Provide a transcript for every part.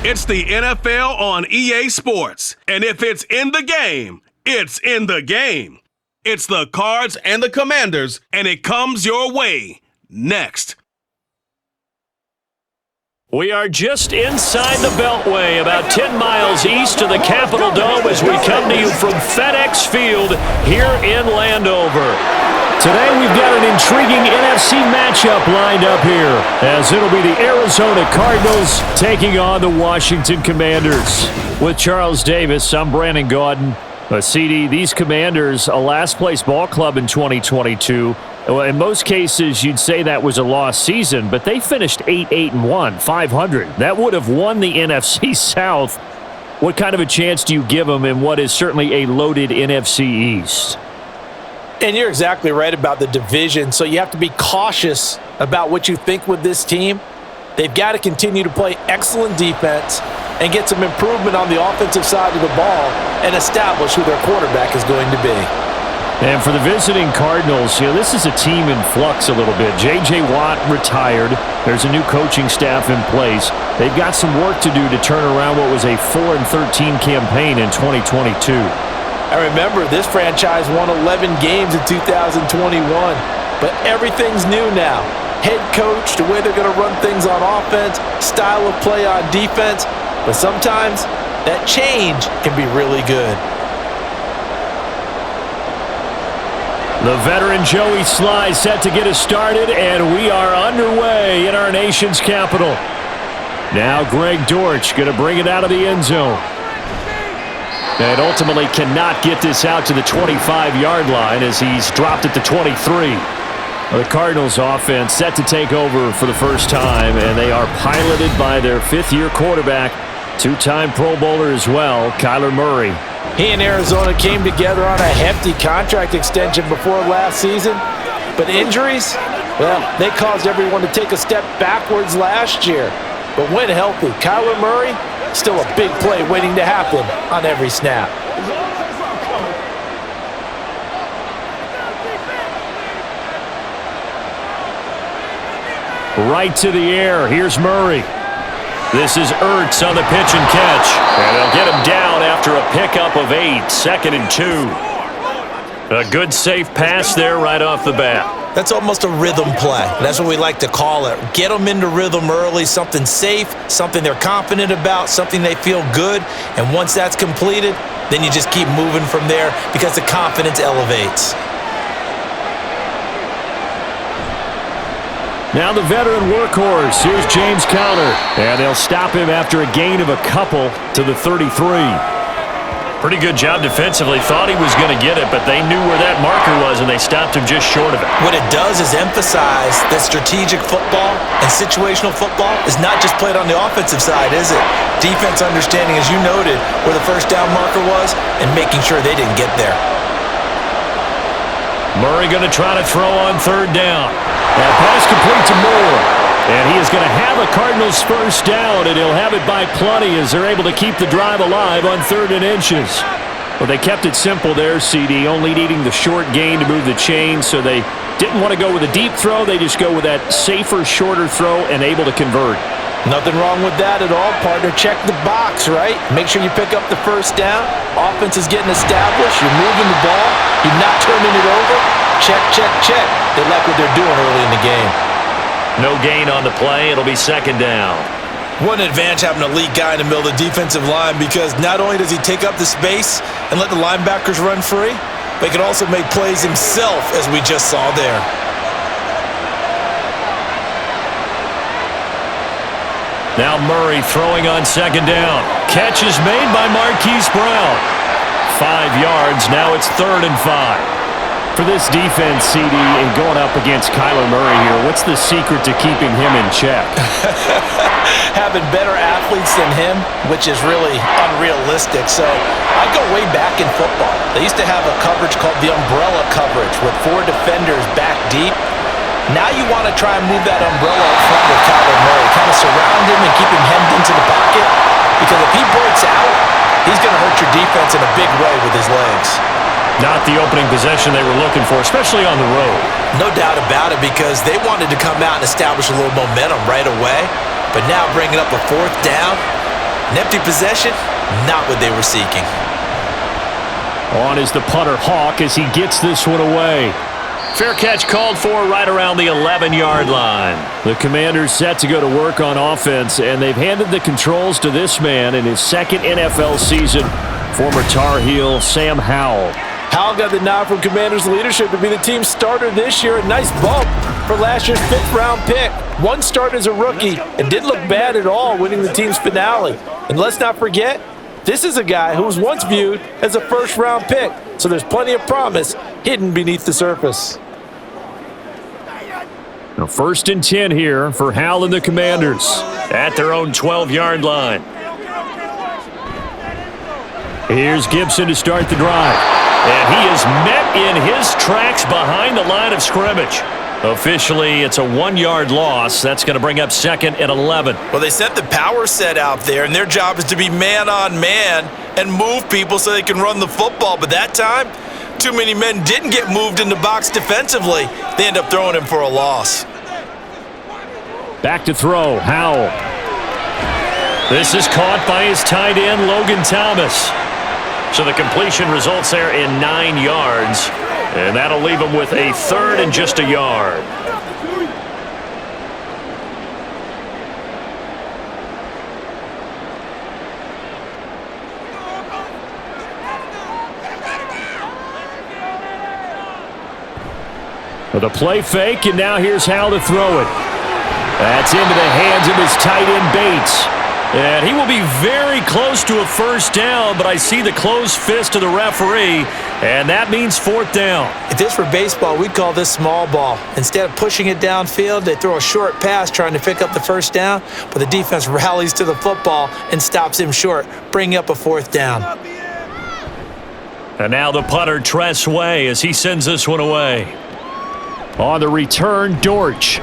It's the NFL on EA Sports. And if it's in the game, it's in the game. It's the Cards and the Commanders, and it comes your way next. We are just inside the Beltway, about 10 miles east of the Capitol Dome as we come to you from FedEx Field here in Landover. Today we've got an intriguing NFC matchup lined up here, as it'll be the Arizona Cardinals taking on the Washington Commanders. With Charles Davis, I'm Brandon Gaudin. CD, these Commanders, a last-place ball club in 2022. In most cases, you'd say that was a lost season, but they finished 8-1, 500. That would have won the NFC South. What kind of a chance do you give them in what is certainly a loaded NFC East? And you're exactly right about the division, so you have to be cautious about what you think with this team. They've got to continue to play excellent defense and get some improvement on the offensive side of the ball and establish who their quarterback is going to be. And for the visiting Cardinals, this is a team in flux a little bit. J.J. Watt retired. There's a new coaching staff in place. They've got some work to do to turn around what was a 4-13 campaign in 2022. I remember this franchise won 11 games in 2021, but everything's new now. Head coach, the way they're going to run things on offense, style of play on defense, but sometimes that change can be really good. The veteran Joey Sly set to get us started, and we are underway in our nation's capital. Now Greg Dortch going to bring it out of the end zone. And ultimately cannot get this out to the 25-yard line as he's dropped it to 23. The Cardinals offense set to take over for the first time, and they are piloted by their fifth-year quarterback, two-time Pro Bowler as well, Kyler Murray. He and Arizona came together on a hefty contract extension before last season, but injuries, well, they caused everyone to take a step backwards last year. But when healthy, Kyler Murray, still a big play waiting to happen on every snap. Right to the air. Here's Murray. This is Ertz on the pitch and catch. And they'll get him down after a pickup of 8, 2nd and 2. A good safe pass there right off the bat. That's almost a rhythm play. That's what we like to call it. Get them into rhythm early, something safe, something they're confident about, something they feel good. And once that's completed, then you just keep moving from there because the confidence elevates. Now the veteran workhorse. Here's James Conner. And they'll stop him after a gain of a couple to the 33. Pretty good job defensively. Thought he was going to get it, but they knew where that marker was, and they stopped him just short of it. What it does is emphasize that strategic football and situational football is not just played on the offensive side, is it? Defense understanding, as you noted, where the first down marker was and making sure they didn't get there. Murray going to try to throw on 3rd down. That pass complete to Moore. And he is going to have a Cardinals first down, and he'll have it by plenty as they're able to keep the drive alive on 3rd and inches. Well, they kept it simple there, CD, only needing the short gain to move the chain, so they didn't want to go with a deep throw. They just go with that safer, shorter throw and able to convert. Nothing wrong with that at all, partner. Check the box, right? Make sure you pick up the first down. Offense is getting established. You're moving the ball. You're not turning it over. Check, check, check. They like what they're doing early in the game. No gain on the play. It'll be 2nd down. What an advantage having an elite guy in the middle of the defensive line, because not only does he take up the space and let the linebackers run free, but he can also make plays himself, as we just saw there. Now Murray throwing on 2nd down. Catch is made by Marquise Brown. 5 yards. Now it's 3rd and 5. For this defense, CD, and going up against Kyler Murray here, what's the secret to keeping him in check? Having better athletes than him, which is really unrealistic. So I go way back in football. They used to have a coverage called the umbrella coverage with 4 defenders back deep. Now you want to try and move that umbrella up front with Kyler Murray, kind of surround him and keep him hemmed into the pocket, because if he breaks out, he's going to hurt your defense in a big way with his legs. Not the opening possession they were looking for, especially on the road. No doubt about it, because they wanted to come out and establish a little momentum right away. But now bringing up a 4th down, An empty possession, not what they were seeking. On is the punter, Hawk, as he gets this one away. Fair catch called for right around the 11-yard line. The Commanders set to go to work on offense, and they've handed the controls to this man in his second NFL season, former Tar Heel Sam Howell. Howell got the nod from Commanders leadership to be the team starter this year. A nice bump for last year's 5th-round pick. One start as a rookie and didn't look bad at all, winning the team's finale. And let's not forget, this is a guy who was once viewed as a first-round pick, so there's plenty of promise hidden beneath the surface. Now 1st and 10 here for Howell and the Commanders at their own 12-yard line. Here's Gibson to start the drive. And he is met in his tracks behind the line of scrimmage. Officially, it's a 1-yard loss. That's going to bring up 2nd and 11. Well, they set the power set out there, and their job is to be man-on-man and move people so they can run the football. But that time, too many men didn't get moved in the box defensively. They end up throwing him for a loss. Back to throw, Howell. This is caught by his tight end, Logan Thomas. So the completion results there in 9 yards. And that'll leave him with a 3rd and just a yard. With a play fake, and now here's Howell to throw it. That's into the hands of his tight end, Bates. And he will be very close to a 1st down, but I see the closed fist of the referee, and that means 4th down. If this were baseball, we'd call this small ball. Instead of pushing it downfield, they throw a short pass trying to pick up the 1st down, but the defense rallies to the football and stops him short, bringing up a 4th down. And now the punter, Tress Way, as he sends this one away. On the return, Dortch.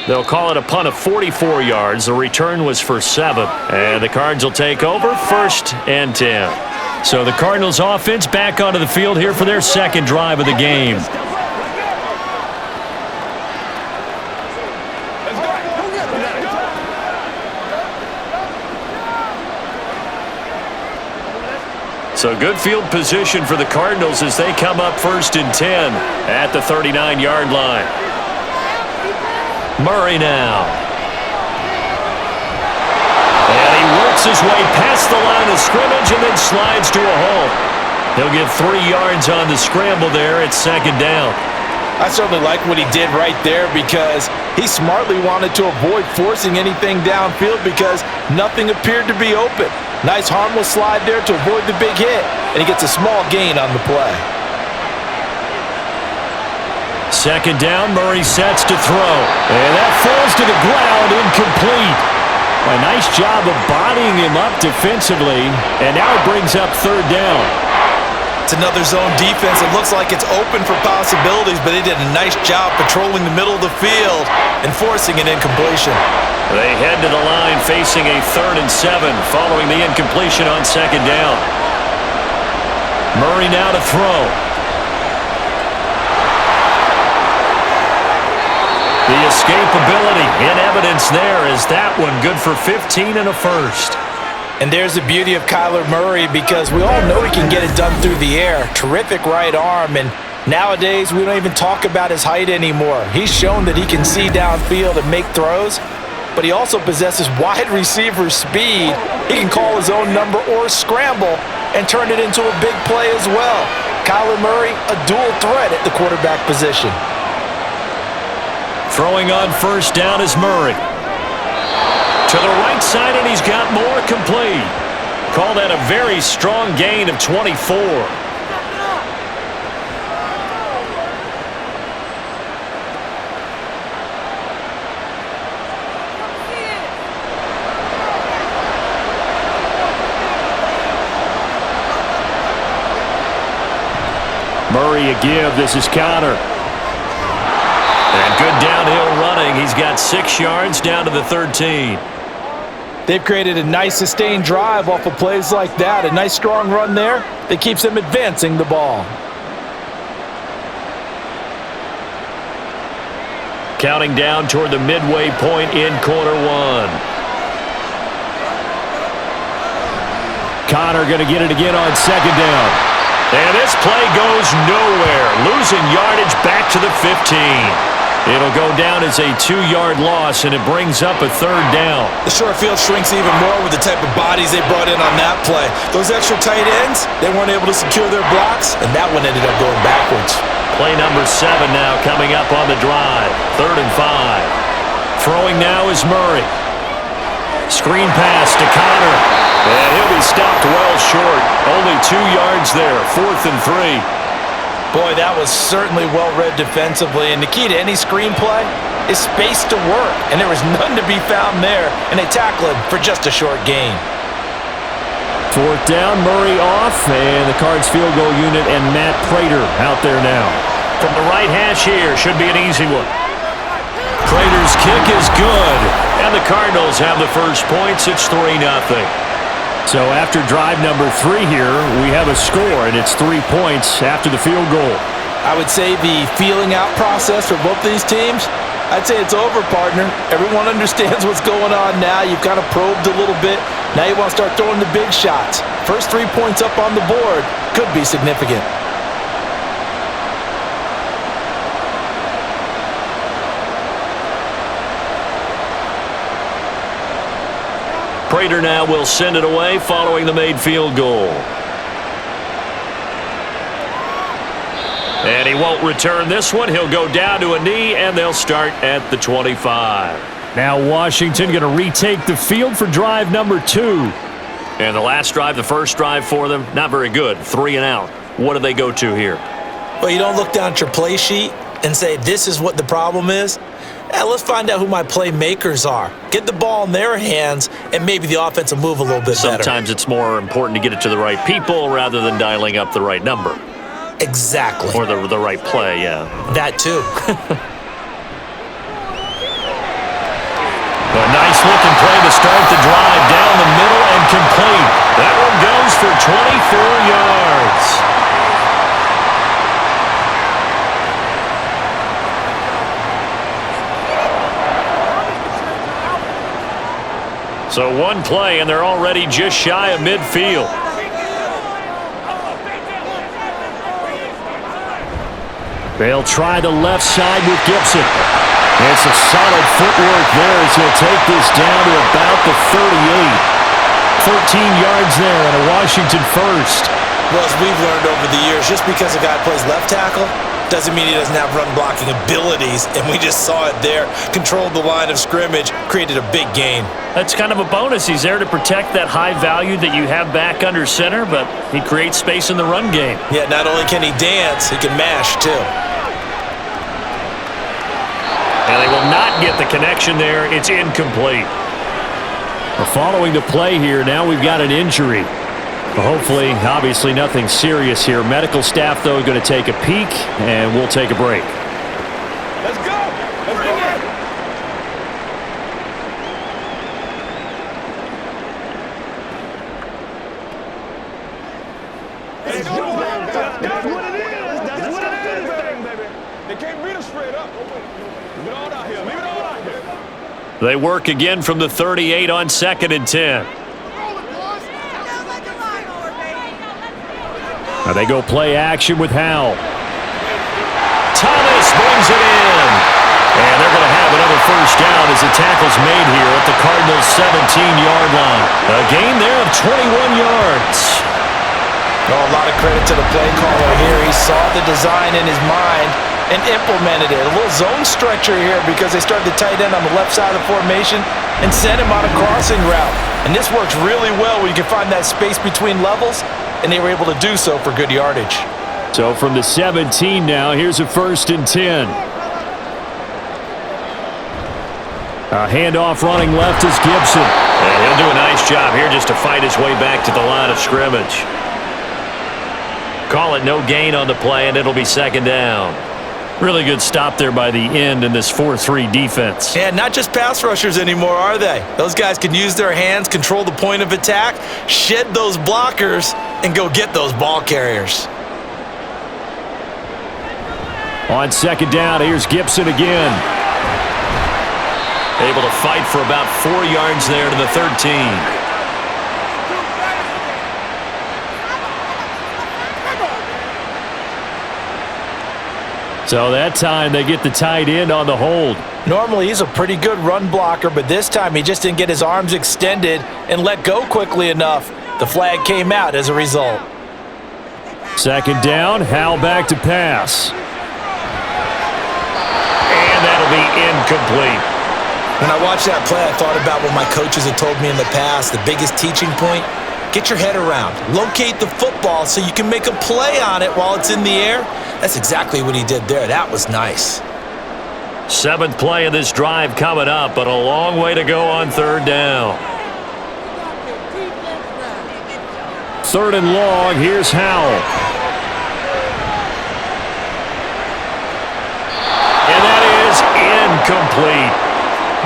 They'll call it a punt of 44 yards. The return was for 7. And the Cards will take over 1st and 10. So the Cardinals offense back onto the field here for their 2nd drive of the game. So good field position for the Cardinals as they come up 1st and 10 at the 39-yard line. Murray now. And he works his way past the line of scrimmage and then slides to a halt. He'll get 3 yards on the scramble there at 2nd down. I certainly like what he did right there because he smartly wanted to avoid forcing anything downfield because nothing appeared to be open. Nice harmless slide there to avoid the big hit, and he gets a small gain on the play. 2nd down, Murray sets to throw. And that falls to the ground, incomplete. A nice job of bodying him up defensively, and now it brings up 3rd down. It's another zone defense. It looks like it's open for possibilities, but they did a nice job patrolling the middle of the field and forcing an incompletion. They head to the line facing a 3rd and 7 following the incompletion on 2nd down. Murray now to throw. The escapability in evidence there is that one good for 15 and a 1st. And there's the beauty of Kyler Murray because we all know he can get it done through the air. Terrific right arm, and nowadays we don't even talk about his height anymore. He's shown that he can see downfield and make throws, but he also possesses wide receiver speed. He can call his own number or scramble and turn it into a big play as well. Kyler Murray, a dual threat at the quarterback position. Throwing on 1st down is Murray. To the right side, and he's got more, complete. Call that a very strong gain of 24. Murray a give. This is Connor. And good downhill running. He's got 6 yards down to the 13. They've created a nice sustained drive off of plays like that. A nice strong run there that keeps them advancing the ball. Counting down toward the midway point in quarter 1. Connor going to get it again on second down. And this play goes nowhere. Losing yardage back to the 15. It'll go down as a 2-yard loss, and it brings up a third down. The short field shrinks even more with the type of bodies they brought in on that play. Those extra tight ends, they weren't able to secure their blocks, and that one ended up going backwards. Play number 7 now coming up on the drive. 3rd and 5. Throwing now is Murray. Screen pass to Connor. And he'll be stopped well short. Only 2 yards there. 4th and 3. Boy, that was certainly well-read defensively, and the key to any screenplay is space to work, and there was none to be found there, and they tackle him for just a short gain. 4th down, Murray off, and the Cards field goal unit and Matt Prater out there now. From the right hash here, should be an easy one. Prater's kick is good, and the Cardinals have the first points. It's 3-0. So after drive number 3 here, we have a score, and it's 3 points after the field goal. I would say the feeling out process for both these teams, I'd say it's over, partner. Everyone understands what's going on now. You've kind of probed a little bit. Now you want to start throwing the big shots. First 3 points up on the board could be significant. Prater now will send it away following the made field goal. And he won't return this one. He'll go down to a knee, and they'll start at the 25. Now Washington going to retake the field for drive number 2. And the last drive, the first drive for them, not very good. 3 and out. What do they go to here? Well, you don't look down at your play sheet and say, this is what the problem is. Let's find out who my playmakers are. Get the ball in their hands, and maybe the offense will move a little bit better. Sometimes it's more important to get it to the right people rather than dialing up the right number. Exactly. Or the right play, yeah. That too. A nice-looking play to start the drive down the middle and complete. That one goes for 24 yards. So one play, and they're already just shy of midfield. They'll try the left side with Gibson. It's a solid footwork there as he'll take this down to about the 38. 13 yards there and a Washington first. Well, as we've learned over the years, just because a guy plays left tackle doesn't mean he doesn't have run-blocking abilities, and we just saw it there. Controlled the line of scrimmage, created a big gain. That's kind of a bonus. He's there to protect that high value that you have back under center, but he creates space in the run game. Yeah, not only can he dance, he can mash, too. And they will not get the connection there. It's incomplete. Following the play here, now we've got an injury. Hopefully, obviously nothing serious here. Medical staff, though, going to take a peek, and we'll take a break. Let's go! Let's bring it! That's what it is! That's what it is, baby! They can't beat us straight up. Leave it all out here. Leave it all out here. They work again from the 38 on 2nd and 10. Now they go play action with Howell. Thomas brings it in. And they're going to have another first down as the tackle's made here at the Cardinals' 17-yard line. A gain there of 21 yards. Oh, a lot of credit to the play caller here. He saw the design in his mind and implemented it. A little zone stretcher here because they started the tight end on the left side of the formation and sent him on a crossing route. And this works really well when you can find that space between levels, and they were able to do so for good yardage. So from the 17 now, here's a 1st and 10. A handoff running left is Gibson. And he'll do a nice job here just to fight his way back to the line of scrimmage. Call it no gain on the play, and it'll be 2nd down. Really good stop there by the end in this 4-3 defense. Yeah, not just pass rushers anymore, are they? Those guys can use their hands, control the point of attack, shed those blockers, and go get those ball carriers. On 2nd down, here's Gibson again. Able to fight for about 4 yards there to the 13. So that time they get the tight end on the hold. Normally he's a pretty good run blocker, but this time he just didn't get his arms extended and let go quickly enough. The flag came out as a result. Second down, Howell back to pass. And that'll be incomplete. When I watched that play, I thought about what my coaches had told me in the past. The biggest teaching point, get your head around. Locate the football so you can make a play on it while it's in the air. That's exactly what he did there. That was nice. Seventh play of this drive coming up, but a long way to go on third down. Third and long, here's Howell. And that is incomplete.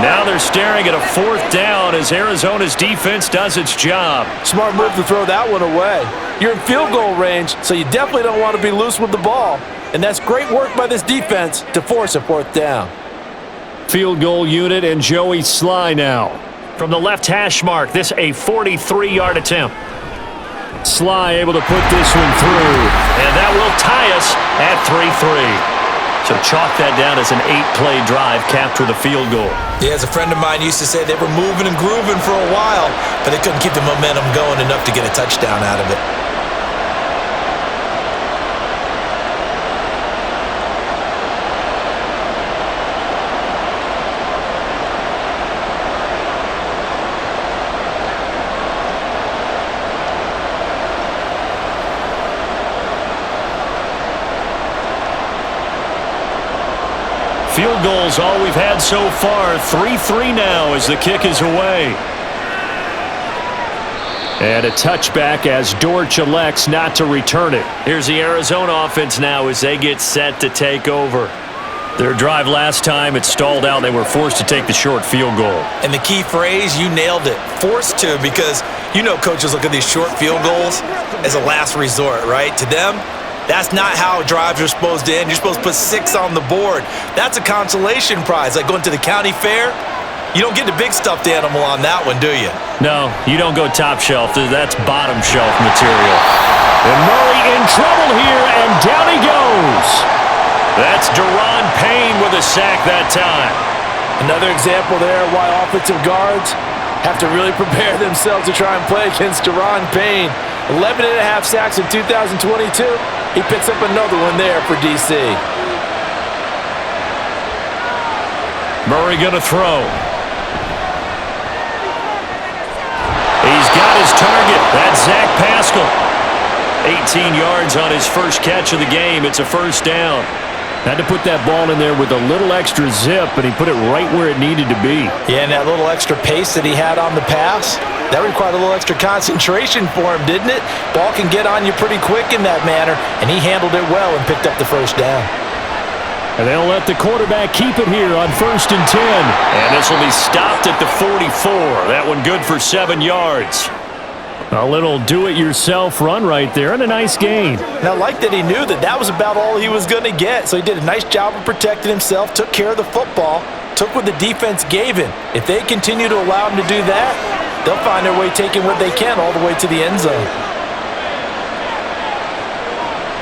Now they're staring at a fourth down as Arizona's defense does its job. Smart move to throw that one away. You're in field goal range, so you definitely don't want to be loose with the ball. And that's great work by this defense to force a fourth down. Field goal unit and Joey Sly now. From the left hash mark, this a 43-yard attempt. Sly able to put this one through. And that will tie us at 3-3. So chalk that down as an 8-play drive capped with a field goal. Yeah, as a friend of mine used to say, they were moving and grooving for a while, but they couldn't keep the momentum going enough to get a touchdown out of it. Field goals all we've had so far. 3-3 now as the kick is away. And a touchback as Dortch elects not to return it. Here's the Arizona offense now as they get set to take over. Their drive last time, it stalled out. They were forced to take the short field goal. And the key phrase, you nailed it. Forced to, because you know coaches look at these short field goals as a last resort, right? To them, that's not how drives are supposed to end. You're supposed to put 6 on the board. That's a consolation prize. Like going to the county fair, you don't get the big stuffed animal on that one, do you? No, you don't go top shelf. That's bottom shelf material. And Murray in trouble here, and down he goes. That's Deron Payne with a sack that time. Another example there why offensive guards have to really prepare themselves to try and play against Deron Payne. 11.5 sacks in 2022. He picks up another one there for D.C. Murray going to throw. He's got his target. That's Zach Pascal. 18 yards on his first catch of the game. It's a first down. Had to put that ball in there with a little extra zip, and he put it right where it needed to be. Yeah, and that little extra pace that he had on the pass, that required a little extra concentration for him, didn't it? Ball can get on you pretty quick in that manner, and he handled it well and picked up the first down. And they'll let the quarterback keep it here on 1st and 10. And this will be stopped at the 44. That one good for 7 yards. A little do-it-yourself run right there, and a nice gain. And I like that he knew that that was about all he was going to get, so he did a nice job of protecting himself, took care of the football, took what the defense gave him. If they continue to allow him to do that, they'll find their way taking what they can all the way to the end zone.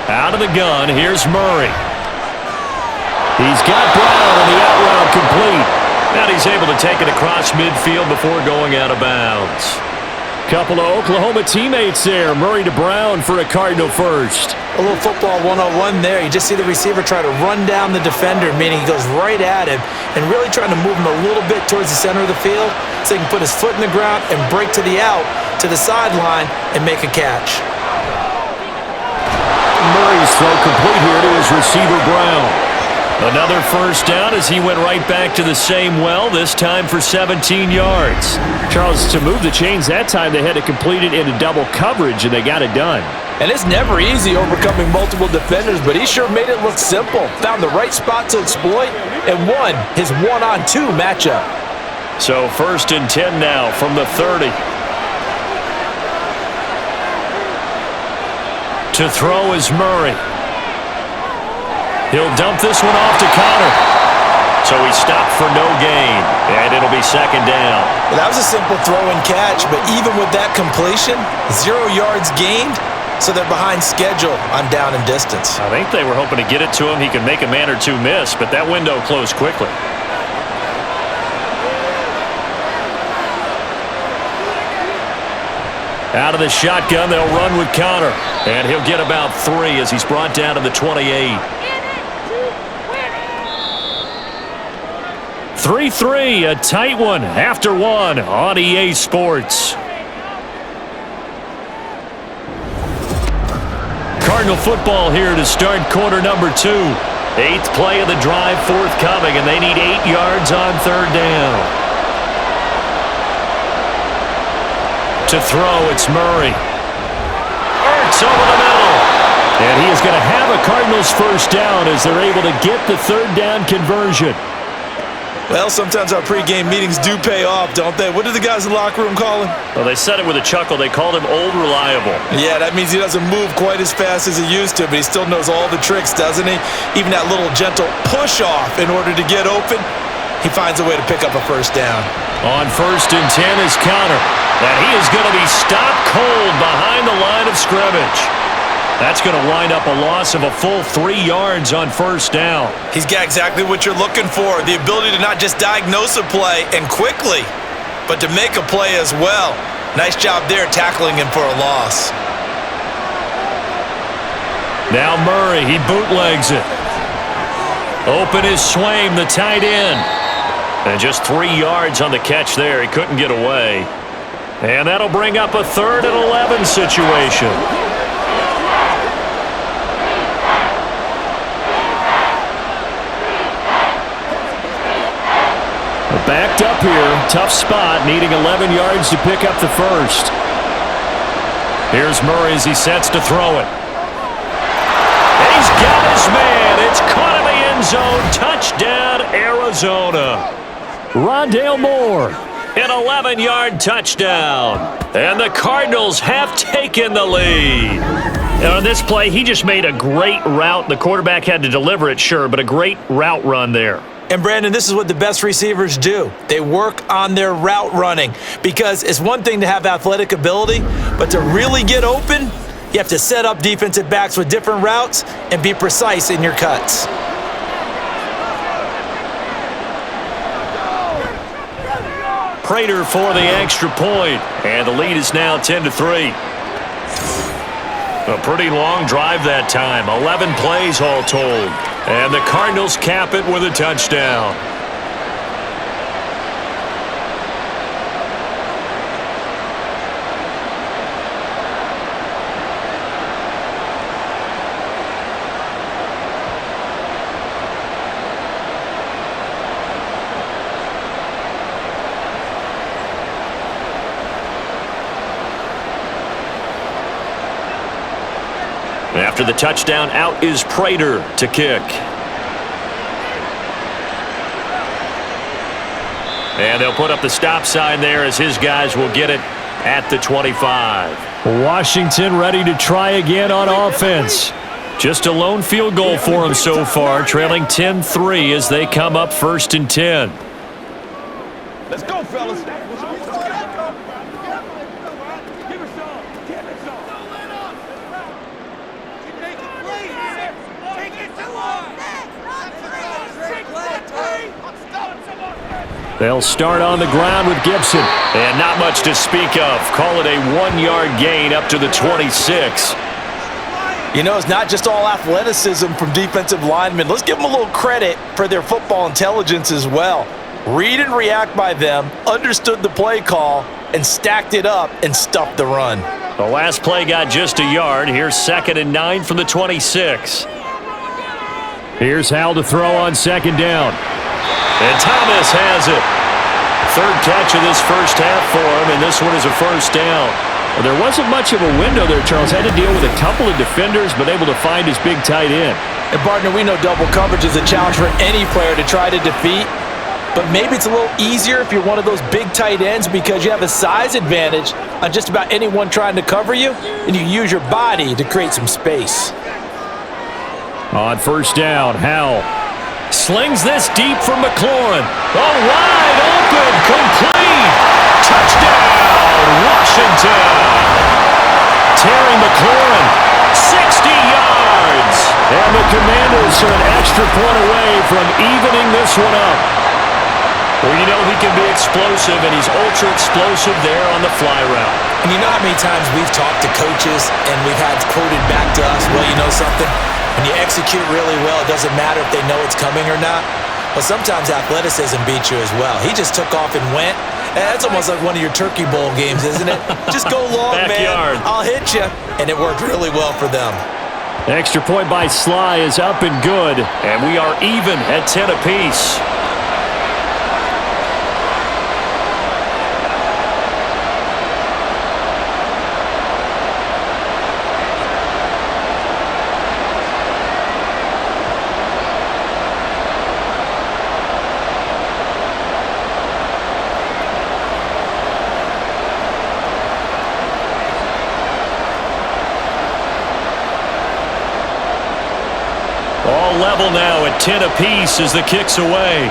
Out of the gun, here's Murray. He's got Brown, and the out route complete. Now he's able to take it across midfield before going out of bounds. Couple of Oklahoma teammates there. Murray to Brown for a Cardinal first. A little football 101 there. You just see the receiver try to run down the defender, meaning he goes right at him and really trying to move him a little bit towards the center of the field so he can put his foot in the ground and break to the out, to the sideline, and make a catch. Murray's throw complete here to his receiver Brown. Another first down as he went right back to the same well, this time for 17 yards. Charles, to move the chains that time, they had to complete it into double coverage, and they got it done. And it's never easy overcoming multiple defenders, but he sure made it look simple. Found the right spot to exploit and won his 1-on-2 matchup. So 1st and 10 now from the 30. To throw is Murray. He'll dump this one off to Connor. So he stopped for no gain, and it'll be 2nd down. Well, that was a simple throw and catch, but even with that completion, 0 yards gained, so they're behind schedule on down and distance. I think they were hoping to get it to him. He could make a man or two miss, but that window closed quickly. Out of the shotgun, they'll run with Connor. And he'll get about 3 as he's brought down to the 28. 3-3, a tight one after 1 on EA Sports. Cardinal football here to start quarter number 2. 8th play of the drive forthcoming, and they need 8 yards on 3rd down. To throw, it's Murray. Ertz over the middle. And he is going to have a Cardinals first down as they're able to get the 3rd down conversion. Well, sometimes our pregame meetings do pay off, don't they? What do the guys in the locker room call him? Well, they said it with a chuckle. They called him Old Reliable. Yeah, that means he doesn't move quite as fast as he used to, but he still knows all the tricks, doesn't he? Even that little gentle push-off in order to get open, he finds a way to pick up a first down. On 1st and 10 is Connor. And he is going to be stopped cold behind the line of scrimmage. That's going to wind up a loss of a full 3 yards on 1st down. He's got exactly what you're looking for, the ability to not just diagnose a play and quickly, but to make a play as well. Nice job there tackling him for a loss. Now Murray, he bootlegs it. Open is Swaim, the tight end. And just 3 yards on the catch there. He couldn't get away. And that'll bring up a 3rd and 11 situation. Backed up here, tough spot, needing 11 yards to pick up the first. Here's Murray as he sets to throw it. And he's got his man. It's caught in the end zone. Touchdown, Arizona. Rondale Moore, an 11-yard touchdown. And the Cardinals have taken the lead. And on this play, he just made a great route. The quarterback had to deliver it, sure, but a great route run there. And, Brandon, this is what the best receivers do. They work on their route running because it's one thing to have athletic ability, but to really get open, you have to set up defensive backs with different routes and be precise in your cuts. Prater for the extra point, and the lead is now 10-3. A pretty long drive that time, 11 plays all told. And the Cardinals cap it with a touchdown. After the touchdown, out is Prater to kick. And they'll put up the stop sign there as his guys will get it at the 25. Washington ready to try again on offense. Just a lone field goal for them so far, trailing 10-3 as they come up 1st and 10. Let's go, fellas. They'll start on the ground with Gibson. And not much to speak of. Call it a 1-yard gain up to the 26. You know, it's not just all athleticism from defensive linemen. Let's give them a little credit for their football intelligence as well. Read and react by them, understood the play call, and stacked it up and stuffed the run. The last play got just a yard. Here's 2nd and 9 from the 26. Here's Hal to throw on 2nd down. And Thomas has it. 3rd catch of this first half for him, and this one is a first down. Well, there wasn't much of a window there, Charles. Had to deal with a couple of defenders, but able to find his big tight end. And, partner, we know double coverage is a challenge for any player to try to defeat. But maybe it's a little easier if you're one of those big tight ends because you have a size advantage on just about anyone trying to cover you, and you use your body to create some space. On 1st down, Howell slings this deep from McLaurin. Oh, wide open, complete. Touchdown, Washington. Terry McLaurin, 60 yards. And the Commanders are an extra point away from evening this one up. Well, you know he can be explosive, and he's ultra-explosive there on the fly route. And you know how many times we've talked to coaches and we've had quoted back to us, well, you know something? When you execute really well, it doesn't matter if they know it's coming or not. Well, sometimes athleticism beats you as well. He just took off and went. That's almost like one of your Turkey Bowl games, isn't it? Just go long, Backyard. man. I'll hit you. And it worked really well for them. Extra point by Sly is up and good, and we are even at 10 apiece. All level now at 10 apiece as the kick's away.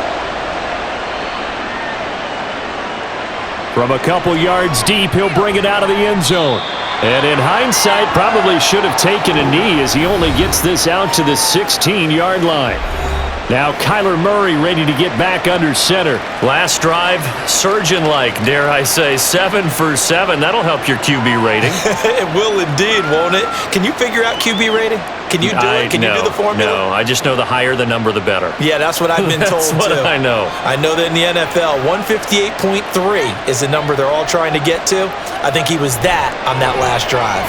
From a couple yards deep, he'll bring it out of the end zone. And in hindsight, probably should have taken a knee as he only gets this out to the 16-yard line. Now Kyler Murray ready to get back under center. Last drive, surgeon-like, dare I say, 7 for 7. That'll help your QB rating. It will indeed, won't it? Can you figure out QB rating? Can you do it? Can you do the formula? No, I just know the higher the number, the better. Yeah, that's what I've been told, That's what too. I know. I know that in the NFL, 158.3 is the number they're all trying to get to. I think he was that on that last drive.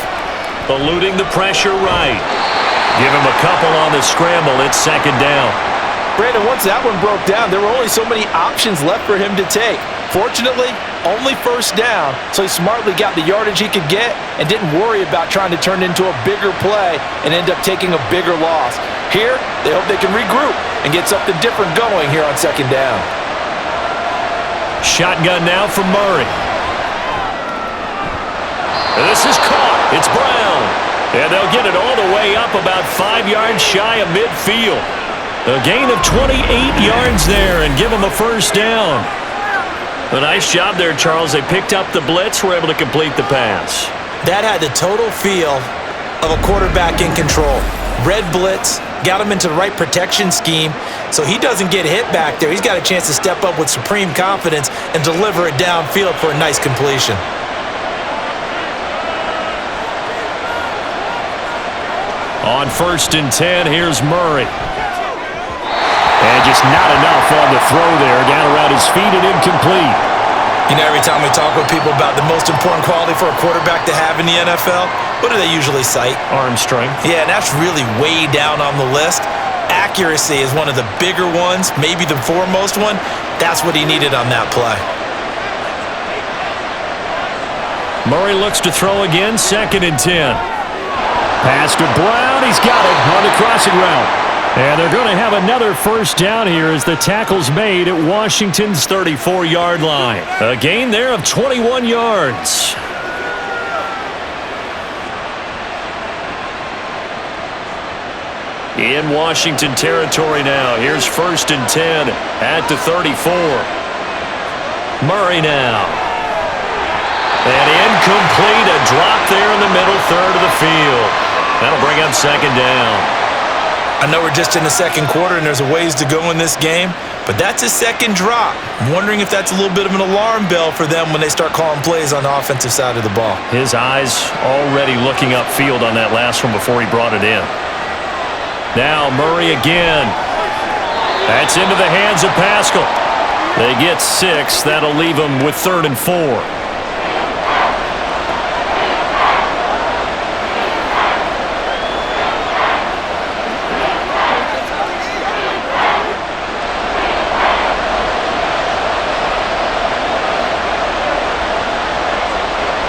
Eluding the pressure right. Give him a couple on the scramble. It's second down. Brandon, once that one broke down, there were only so many options left for him to take. Fortunately, only first down, so he smartly got the yardage he could get and didn't worry about trying to turn it into a bigger play and end up taking a bigger loss. Here, they hope they can regroup and get something different going here on second down. Shotgun now from Murray. This is caught. It's Brown. And they'll get it all the way up about 5 yards shy of midfield. A gain of 28 yards there and give them a first down. A nice job there, Charles. They picked up the blitz, were able to complete the pass. That had the total feel of a quarterback in control. Red blitz, got him into the right protection scheme, so he doesn't get hit back there. He's got a chance to step up with supreme confidence and deliver it downfield for a nice completion. On 1st and 10, here's Murray. And just not enough on the throw there. Down around his feet and incomplete. You know, every time we talk with people about the most important quality for a quarterback to have in the NFL, what do they usually cite? Arm strength. Yeah, and that's really way down on the list. Accuracy is one of the bigger ones, maybe the foremost one. That's what he needed on that play. Murray looks to throw again, 2nd and 10. Pass to Brown. He's got it on the crossing route. And they're going to have another first down here as the tackle's made at Washington's 34-yard line. A gain there of 21 yards. In Washington territory now. Here's 1st and 10 at the 34. Murray now. And incomplete. A drop there in the middle third of the field. That'll bring up second down. I know we're just in the second quarter and there's a ways to go in this game, but that's a second drop. I'm wondering if that's a little bit of an alarm bell for them when they start calling plays on the offensive side of the ball. His eyes already looking upfield on that last one before he brought it in. Now Murray again. That's into the hands of Pascal. They get 6. That'll leave them with 3rd and 4.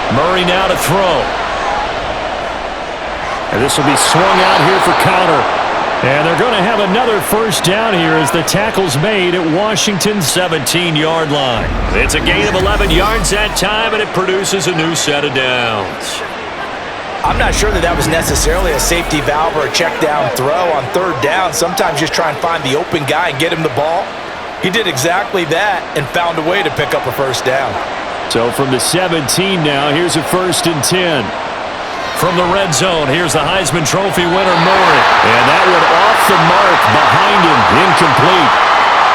Murray now to throw. And this will be swung out here for counter. And they're going to have another first down here as the tackle's made at Washington's 17-yard line. It's a gain of 11 yards that time, and it produces a new set of downs. I'm not sure that was necessarily a safety valve or a check down throw on 3rd down. Sometimes just try and find the open guy and get him the ball. He did exactly that and found a way to pick up a first down. So from the 17 now, here's a 1st and 10. From the red zone, here's the Heisman Trophy winner, Murray. And that one off the mark behind him, incomplete.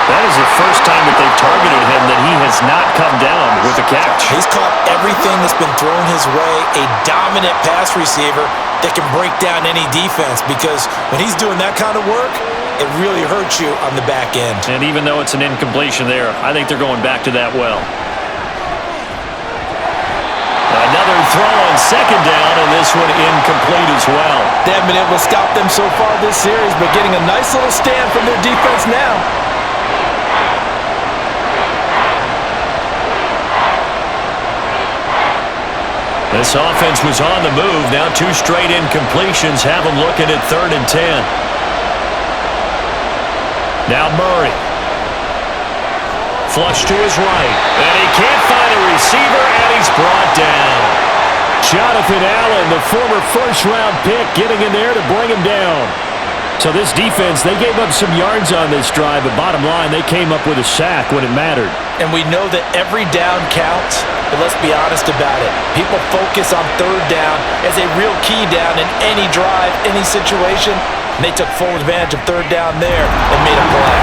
That is the first time that they've targeted him that he has not come down with a catch. He's caught everything that's been thrown his way, a dominant pass receiver that can break down any defense, because when he's doing that kind of work, it really hurts you on the back end. And even though it's an incompletion there, I think they're going back to that well. Another throw on second down, and this one incomplete as well. They haven't been able to stop them so far this series, but getting a nice little stand from their defense now. This offense was on the move. Now 2 straight incompletions have them looking at 3rd and 10. Now Murray. Flush to his right. And he can't find a receiver, and he's brought down. Jonathan Allen, the former first-round pick, getting in there to bring him down. So this defense, they gave up some yards on this drive, but bottom line, they came up with a sack when it mattered. And we know that every down counts, but let's be honest about it. People focus on 3rd down as a real key down in any drive, any situation, and they took full advantage of 3rd down there and made a play.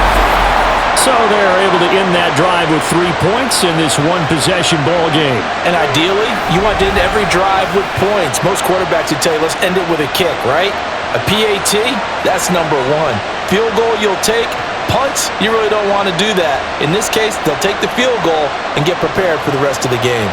So they're able to end that drive with 3 points in this one-possession ball game. And ideally, you want to end every drive with points. Most quarterbacks would tell you, let's end it with a kick, right? A PAT, that's number 1. Field goal you'll take. Punts, you really don't want to do that. In this case, they'll take the field goal and get prepared for the rest of the game.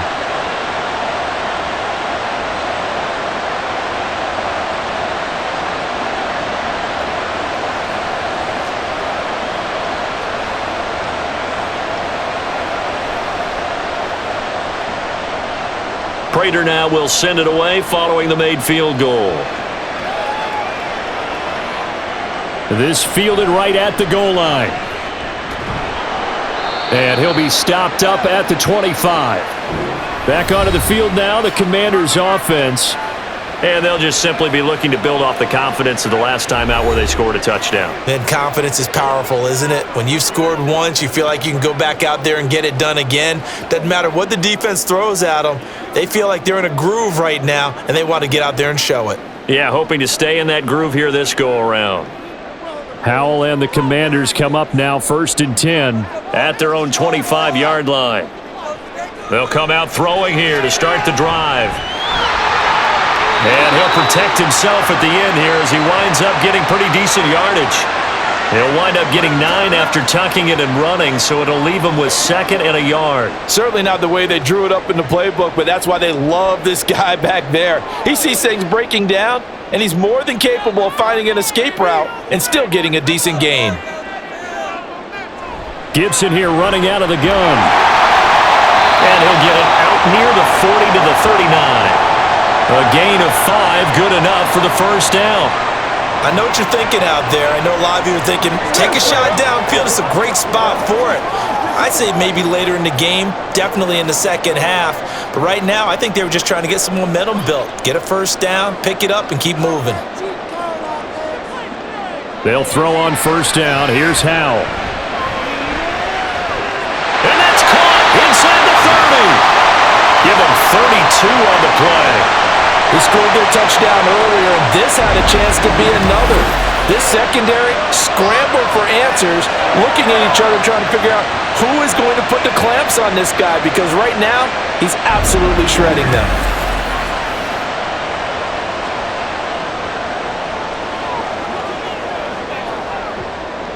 Prater now will send it away following the made field goal. This fielded right at the goal line. And he'll be stopped up at the 25. Back onto the field now, the Commanders' offense. And they'll just simply be looking to build off the confidence of the last time out where they scored a touchdown. And confidence is powerful, isn't it? When you've scored once, you feel like you can go back out there and get it done again. Doesn't matter what the defense throws at them. They feel like they're in a groove right now, and they want to get out there and show it. Yeah, hoping to stay in that groove here this go-around. Howell and the Commanders come up now 1st and 10 at their own 25-yard line. They'll come out throwing here to start the drive. And he'll protect himself at the end here as he winds up getting pretty decent yardage. He'll wind up getting 9 after tucking it and running, so it'll leave him with 2nd and a yard. Certainly not the way they drew it up in the playbook, but that's why they love this guy back there. He sees things breaking down, and he's more than capable of finding an escape route and still getting a decent gain. Gibson here running out of the gun. And he'll get it out near the 40 to the 39. A gain of 5, good enough for the first down. I know what you're thinking out there. I know a lot of you are thinking, take a shot downfield. It's a great spot for it. I'd say maybe later in the game, definitely in the second half. But right now, I think they were just trying to get some momentum built. Get a first down, pick it up, and keep moving. They'll throw on first down. Here's Howell. And that's caught inside the 30. Give them 32 on the play. They scored their touchdown earlier, and this had a chance to be another. This secondary scrambled for answers, looking at each other, trying to figure out who is going to put the clamps on this guy, because right now, he's absolutely shredding them.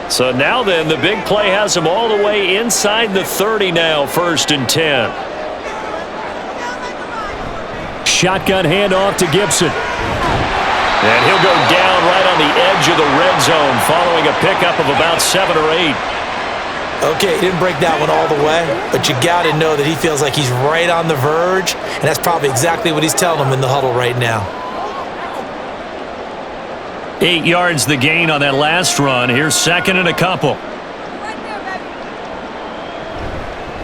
So now then, the big play has him all the way inside the 30 now, 1st and 10. Shotgun handoff to Gibson. And he'll go down right on the edge of the red zone following a pickup of about 7 or 8. Okay, he didn't break that one all the way, but you got to know that he feels like he's right on the verge, and that's probably exactly what he's telling them in the huddle right now. 8 yards the gain on that last run. Here's 2nd and a couple.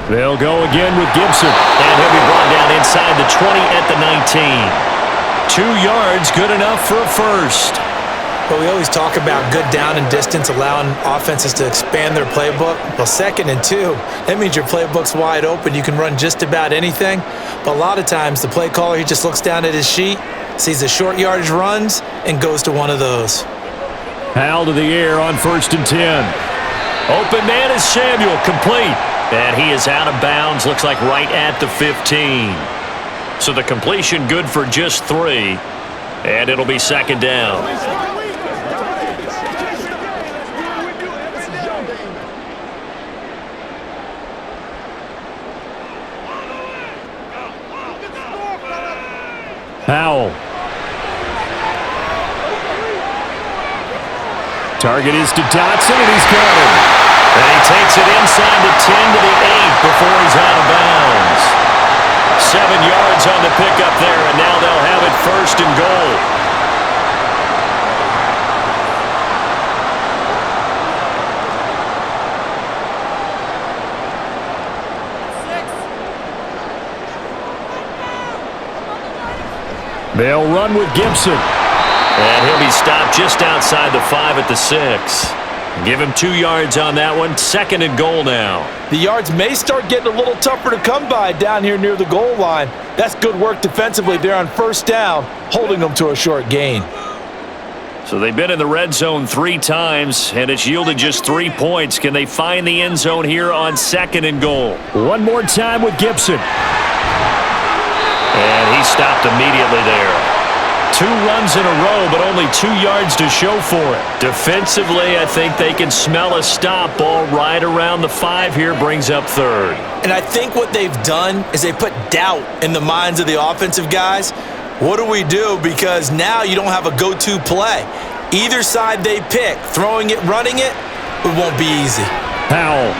They'll go again with Gibson. And he'll be brought down inside the 20 at the 19. 2 yards, good enough for a first. Well, we always talk about good down and distance, allowing offenses to expand their playbook. Well, 2nd and 2, that means your playbook's wide open. You can run just about anything. But a lot of times, the play caller, he just looks down at his sheet, sees the short yardage runs, and goes to one of those. Howell to the air on 1st and 10. Open man is Samuel, complete. And he is out of bounds, looks like right at the 15. So the completion good for just 3. And it'll be 2nd down. Howell. Target is to Dotson, and he's got him. And he takes it inside the 10 to the 8 before he's out of bounds. 7 yards on the pickup there, and now they'll have it 1st and goal. They'll run with Gibson. And he'll be stopped just outside the 5 at the 6. Give him 2 yards on that one. 2nd and goal now. The yards may start getting a little tougher to come by down here near the goal line. That's good work defensively there on 1st down, holding them to a short gain. So they've been in the red zone 3 times, and it's yielded just 3 points. Can they find the end zone here on 2nd and goal? One more time with Gibson. And he stopped immediately there. 2 runs in a row, but only 2 yards to show for it. Defensively, I think they can smell a stop. Ball right around the 5 here, brings up 3rd. And I think what they've done is they put doubt in the minds of the offensive guys. What do we do? Because now you don't have a go-to play. Either side they pick, throwing it, running it, it won't be easy. Howell.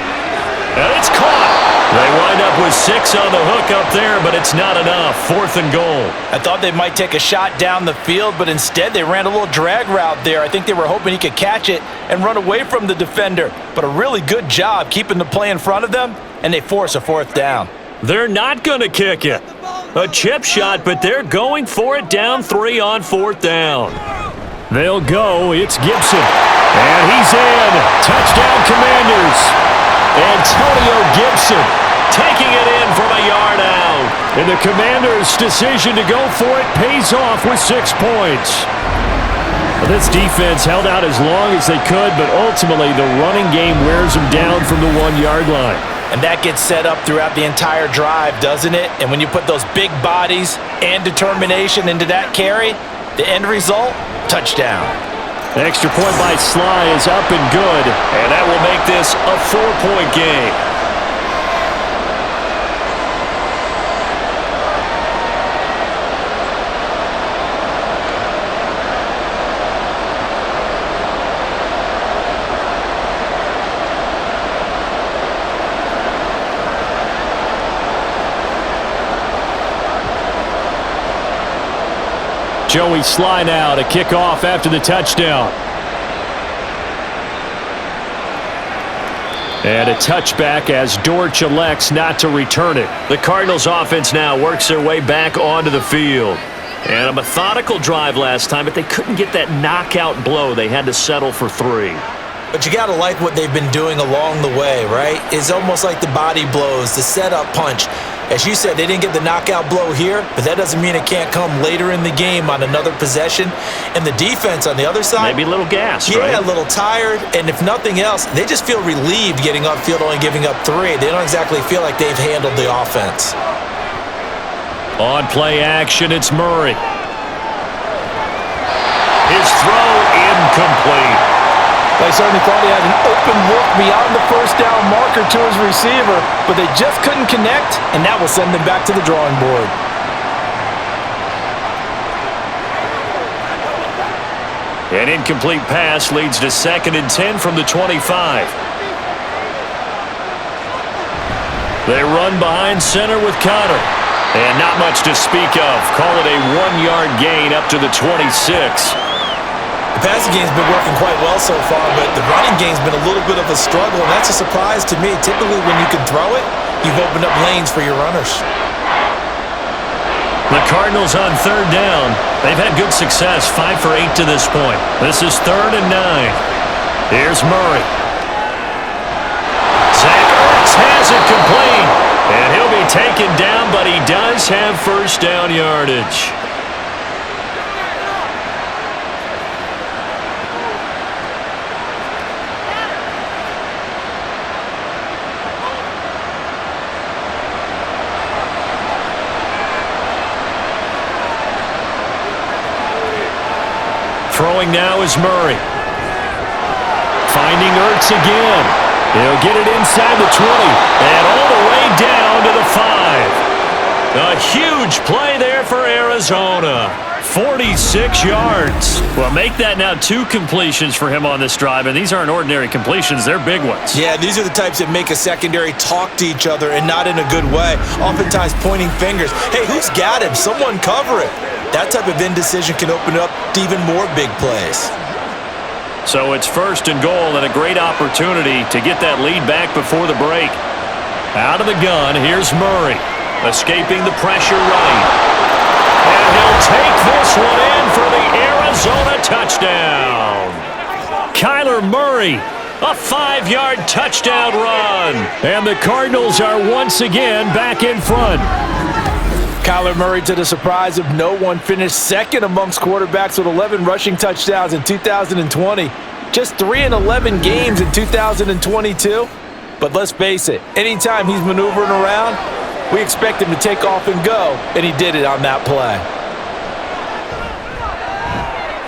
And it's caught. They wind up with 6 on the hook up there, but it's not enough. 4th and goal. I thought they might take a shot down the field, but instead they ran a little drag route there. I think they were hoping he could catch it and run away from the defender. But a really good job keeping the play in front of them, and they force a 4th down. They're not going to kick it. A chip shot, but they're going for it down 3 on 4th down. They'll go. It's Gibson. And he's in. Touchdown, Commanders. Antonio Gibson taking it in from a yard out. And the Commanders' decision to go for it pays off with 6 points. Well, this defense held out as long as they could, but ultimately the running game wears them down from the 1-yard line. And that gets set up throughout the entire drive, doesn't it? And when you put those big bodies and determination into that carry, the end result, touchdown. The extra point by Sly is up and good, and that will make this a 4-point game. Joey Sly now to kick off after the touchdown. And a touchback as Dortch elects not to return it. The Cardinals offense now works their way back onto the field. And a methodical drive last time, but they couldn't get that knockout blow. They had to settle for 3. But you got to like what they've been doing along the way, right? It's almost like the body blows, the setup punch. As you said, they didn't get the knockout blow here, but that doesn't mean it can't come later in the game on another possession. And the defense on the other side, maybe a little gassed, right? Yeah, a little tired. And if nothing else, they just feel relieved getting upfield, only giving up 3. They don't exactly feel like they've handled the offense. On play action, it's Murray. His throw incomplete. They certainly thought he had an open look beyond the 1st down marker to his receiver, but they just couldn't connect, and that will send them back to the drawing board. An incomplete pass leads to 2nd and 10 from the 25. They run behind center with Connor. And not much to speak of. Call it a 1-yard gain up to the 26. The passing game's been working quite well so far, but the running game's been a little bit of a struggle, and that's a surprise to me. Typically, when you can throw it, you've opened up lanes for your runners. The Cardinals on 3rd down. They've had good success, 5 for 8 to this point. This is 3rd and 9. Here's Murray. Zach Ertz has it complete, and he'll be taken down, but he does have 1st down yardage. Throwing now is Murray. Finding Ertz again. He'll get it inside the 20 and all the way down to the 5. A huge play there for Arizona. 46 yards. Well, make that now 2 completions for him on this drive, and these aren't ordinary completions. They're big ones. Yeah, these are the types that make a secondary talk to each other and not in a good way. Oftentimes pointing fingers. Hey, who's got him? Someone cover it. That type of indecision can open up to even more big plays. So it's 1st and goal and a great opportunity to get that lead back before the break. Out of the gun, here's Murray. Escaping the pressure right. And he'll take this one in for the Arizona touchdown. Kyler Murray, a 5-yard touchdown run. And the Cardinals are once again back in front. Kyler Murray, to the surprise of no one, finished 2nd amongst quarterbacks with 11 rushing touchdowns in 2020. Just 3 in 11 games in 2022. But let's face it, anytime he's maneuvering around, we expect him to take off and go, and he did it on that play.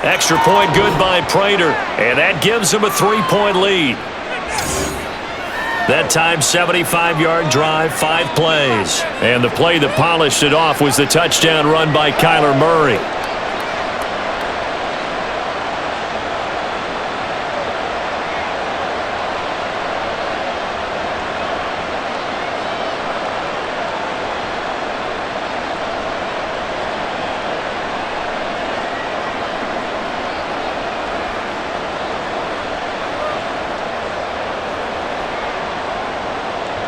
Extra point good by Prater, and that gives him a 3-point lead. That time, 75-yard drive, 5 plays. And the play that polished it off was the touchdown run by Kyler Murray.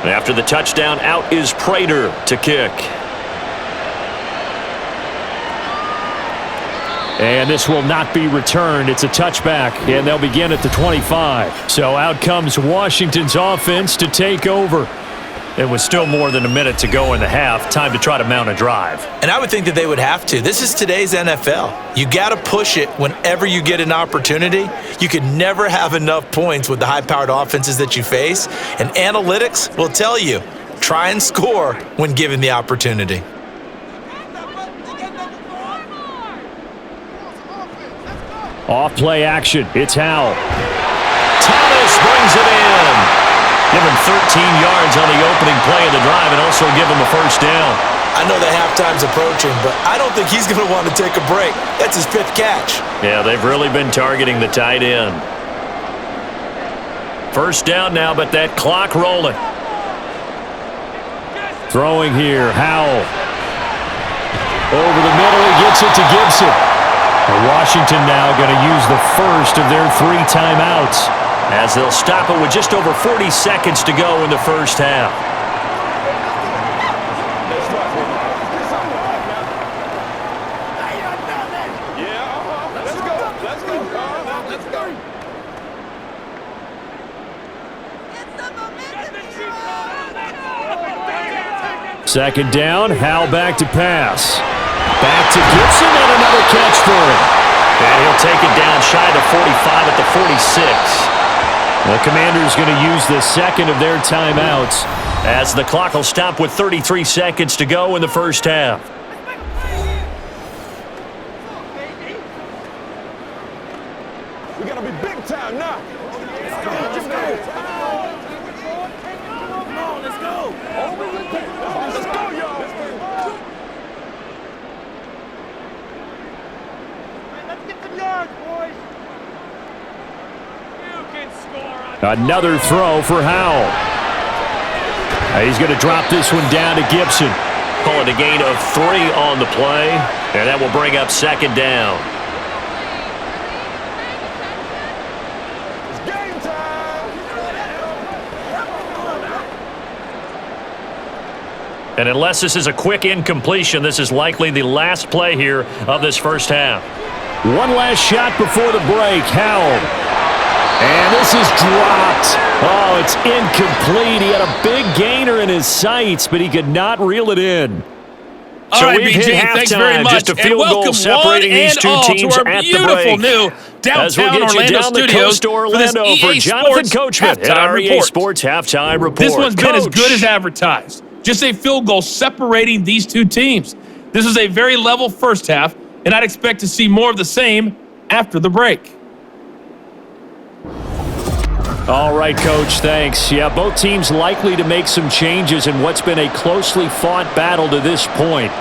After the touchdown, out is Prater to kick. And this will not be returned. It's a touchback, and they'll begin at the 25. So out comes Washington's offense to take over. It was still more than a minute to go in the half. Time to try to mount a drive. And I would think that they would have to. This is today's NFL. You got to push it whenever you get an opportunity. You can never have enough points with the high-powered offenses that you face. And analytics will tell you, try and score when given the opportunity. Off-play action. It's Howell. Thomas brings it in. Give him 13 yards on the opening play of the drive and also give him a 1st down. I know the halftime's approaching, but I don't think he's going to want to take a break. That's his 5th catch. Yeah, they've really been targeting the tight end. 1st down now, but that clock rolling. Throwing here, Howell. Over the middle, he gets it to Gibson. Washington now going to use the 1st of their 3 timeouts, as they'll stop it with just over 40 seconds to go in the 1st half. Second down, Howell back to pass. Back to Gibson and another catch for him. And he'll take it down shy of the 45 at the 46. The Commanders going to use the 2nd of their timeouts as the clock will stop with 33 seconds to go in the 1st half. We got to be big time now. Let's go, y'all. Let's get some yards, boys. Another throw for Howell. He's going to drop this one down to Gibson. Call it a gain of 3 on the play, and that will bring up 2nd down. It's game time. And unless this is a quick incompletion, this is likely the last play here of this 1st half. One last shot before the break. Howell. And this is dropped. Oh, it's incomplete. He had a big gainer in his sights, but he could not reel it in. All right, BJ, thanks very much. Just a field and goal separating these 2 teams to our at the beautiful break. new downtown Orlando down studios the coast to Orlando for, for EA Jonathan Sports Coachman at our EA report. Sports Halftime Report. This one's been as Coach. good as advertised. Just a field goal separating these 2 teams. This is a very level 1st half, and I'd expect to see more of the same after the break. All right, Coach, thanks. Yeah, both teams likely to make some changes in what's been a closely fought battle to this point.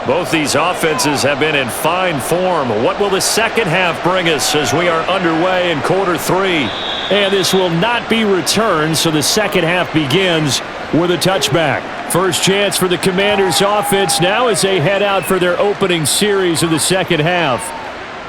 Both these offenses have been in fine form. What will the second half bring us as we are underway in quarter 3? And this will not be returned, so the second half begins with a touchback. First chance for the Commanders offense now as they head out for their opening series of the second half.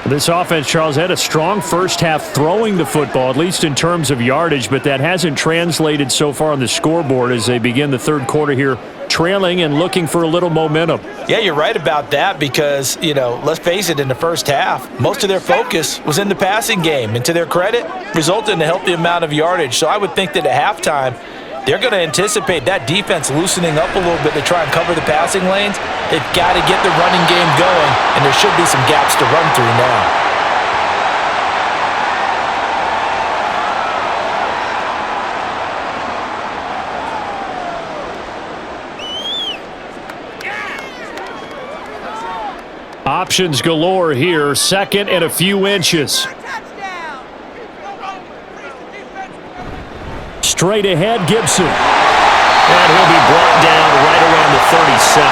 This offense, Charles, had a strong first half throwing the football, at least in terms of yardage, but that hasn't translated so far on the scoreboard as they begin the third quarter here trailing and looking for a little momentum. Yeah, you're right about that because, let's face it, in the first half, most of their focus was in the passing game. And to their credit, resulted in a healthy amount of yardage. So I would think that at halftime, they're going to anticipate that defense loosening up a little bit to try and cover the passing lanes. They've got to get the running game going, and there should be some gaps to run through now. Options galore here, second and a few inches. Straight ahead, Gibson. And he'll be brought down right around the 37.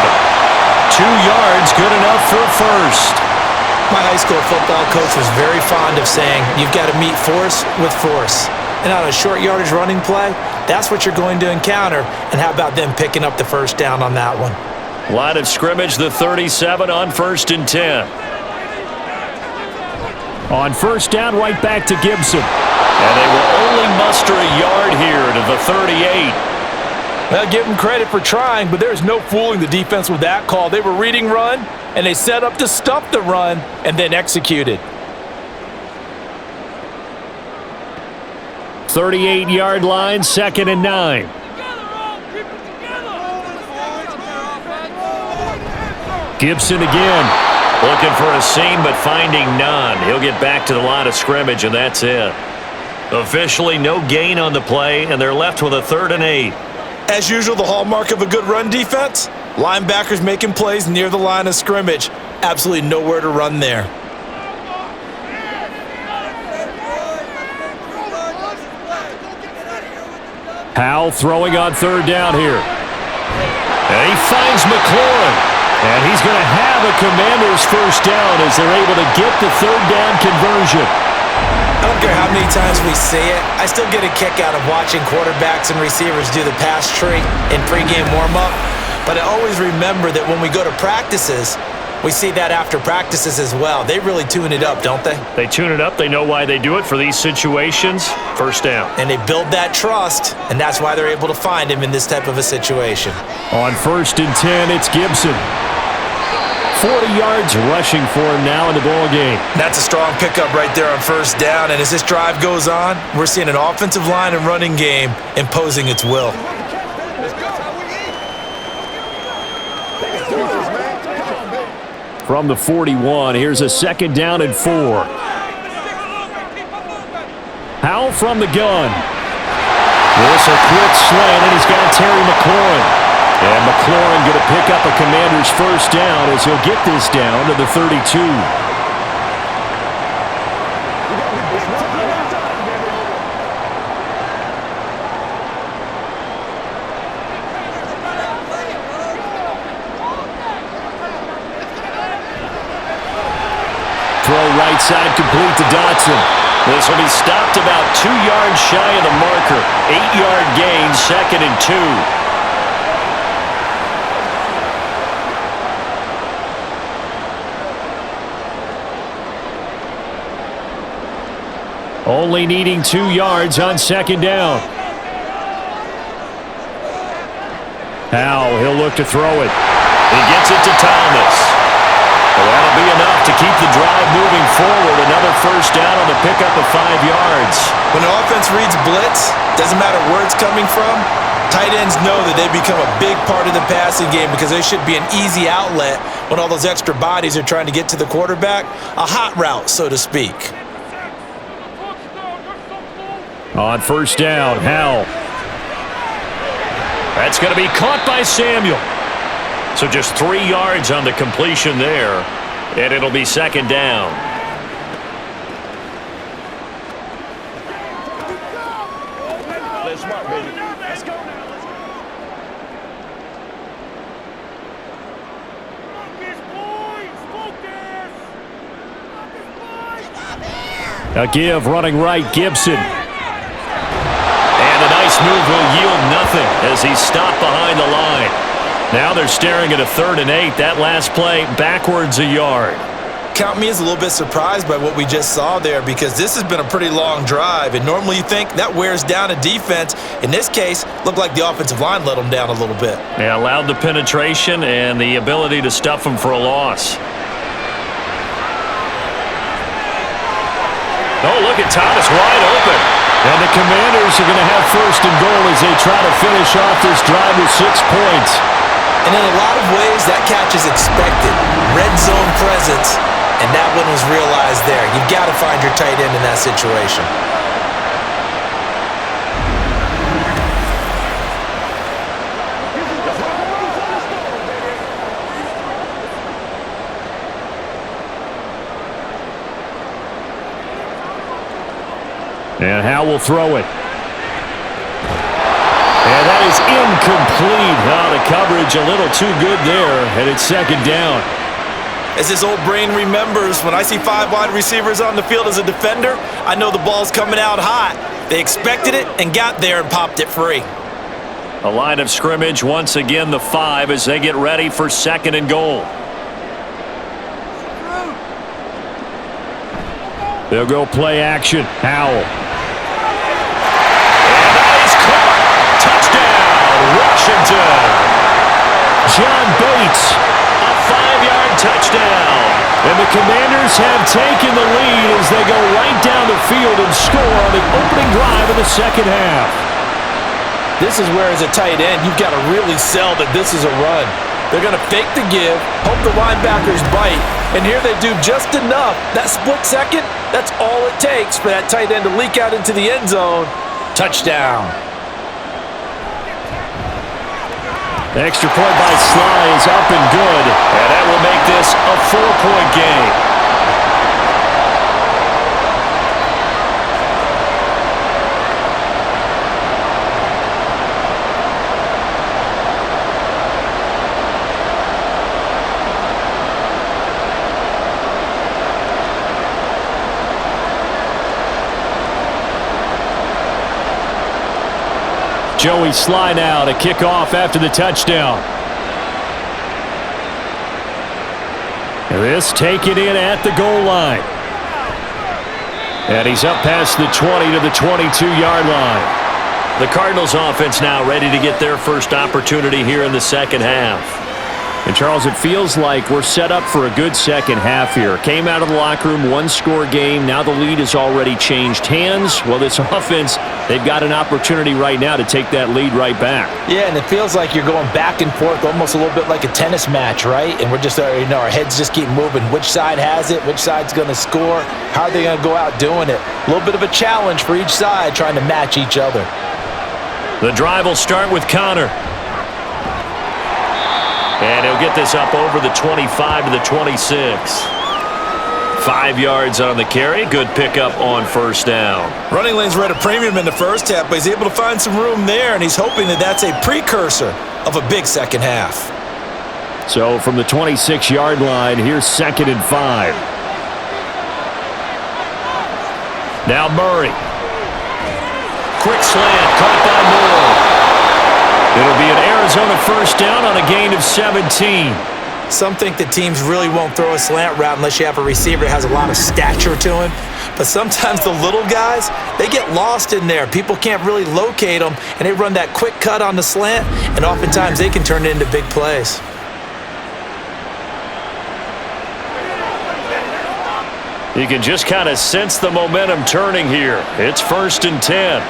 2 yards, good enough for a first. My high school football coach was very fond of saying, you've got to meet force with force. And on a short yardage running play, that's what you're going to encounter. And how about them picking up the first down on that one? Line of scrimmage, the 37 on 1st and 10. On first down, right back to Gibson. And they will only muster a yard here to the 38. Well, give them credit for trying, but there's no fooling the defense with that call. They were reading run, and they set up to stuff the run and then executed. 38-yard line, 2nd and 9. Gibson again, looking for a seam but finding none. He'll get back to the line of scrimmage, and that's it. Officially no gain on the play, and they're left with a 3rd and 8. As usual, the hallmark of a good run defense, linebackers making plays near the line of scrimmage. Absolutely nowhere to run there. Powell throwing on 3rd down here. And he finds McLaurin. And he's going to have a Commanders first down as they're able to get the 3rd down conversion. I don't care how many times we see it. I still get a kick out of watching quarterbacks and receivers do the pass tree in pregame warm-up. But I always remember that when we go to practices, we see that after practices as well. They really tune it up, don't they? They tune it up. They know why they do it for these situations. First down. And they build that trust, and that's why they're able to find him in this type of a situation. On 1st and 10, it's Gibson. 40 yards rushing for him now in the ball game. That's a strong pickup right there on first down, and as this drive goes on, we're seeing an offensive line and running game imposing its will. From the 41, here's a 2nd down and 4. Powell from the gun. This a quick slant, and he's got Terry McLaurin. And McLaurin going to pick up a Commander's first down as he'll get this down to the 32. Throw right side complete to Dotson. This will be stopped about 2 yards shy of the marker. 8-yard gain, 2nd and 2. Only needing 2 yards on 2nd down. Now he'll look to throw it. He gets it to Thomas. Well, that'll be enough to keep the drive moving forward. Another first down on the pickup of 5 yards. When the offense reads blitz, doesn't matter where it's coming from, tight ends know that they become a big part of the passing game because they should be an easy outlet when all those extra bodies are trying to get to the quarterback. A hot route, so to speak. On first down, Howell. That's going to be caught by Samuel. So just 3 yards on the completion there, and it'll be second down. Let's smart, baby. Let's go now. A give running right, Gibson. And a nice move will yield nothing as he's stopped behind the line. Now they're staring at a 3rd and 8. That last play backwards a yard. Count me as a little bit surprised by what we just saw there because this has been a pretty long drive, and normally you think that wears down a defense. In this case, looked like the offensive line let them down a little bit. Yeah, allowed the penetration and the ability to stuff them for a loss. Oh, look at Thomas wide open. And the Commanders are going to have first and goal as they try to finish off this drive with 6 points. And in a lot of ways, that catch is expected. Red zone presence, and that one was realized there. You've got to find your tight end in that situation. And Howell will throw it. And that is incomplete. The coverage a little too good there, and it's second down. As his old brain remembers, when I see 5 wide receivers on the field as a defender, I know the ball's coming out hot. They expected it and got there and popped it free. A line of scrimmage, once again the 5 as they get ready for second and goal. They'll go play action. Howell. Washington. John Bates, a 5-yard touchdown. And the Commanders have taken the lead as they go right down the field and score on the opening drive of the second half. This is where, as a tight end, you've got to really sell that this is a run. They're going to fake the give, hope the linebackers bite, and here they do just enough. That split second, that's all it takes for that tight end to leak out into the end zone. Touchdown. The extra point by Sly is up and good, and that will make this a 4-point game. Joey Sly now to kick off after the touchdown. This taken in at the goal line. And he's up past the 20 to the 22-yard line. The Cardinals offense now ready to get their first opportunity here in the second half. And Charles, it feels like we're set up for a good second half here. Came out of the locker room, 1-score game. Now the lead has already changed hands. Well, this offense, they've got an opportunity right now to take that lead right back. Yeah, and it feels like you're going back and forth, almost a little bit like a tennis match, right? And we're just, our heads just keep moving. Which side has it? Which side's going to score? How are they going to go out doing it? A little bit of a challenge for each side, trying to match each other. The drive will start with Connor. And he'll get this up over the 25 to the 26. 5 yards on the carry. Good pickup on first down. Running lanes were at a premium in the first half, but he's able to find some room there, and he's hoping that that's a precursor of a big second half. So from the 26-yard line, here's 2nd and 5. Now Murray. Quick slant, caught by Moore. It'll be an Arizona first down on a gain of 17. Some think that teams really won't throw a slant route unless you have a receiver that has a lot of stature to him. But sometimes the little guys, they get lost in there. People can't really locate them, and they run that quick cut on the slant, and oftentimes they can turn it into big plays. You can just kind of sense the momentum turning here. It's 1st and 10.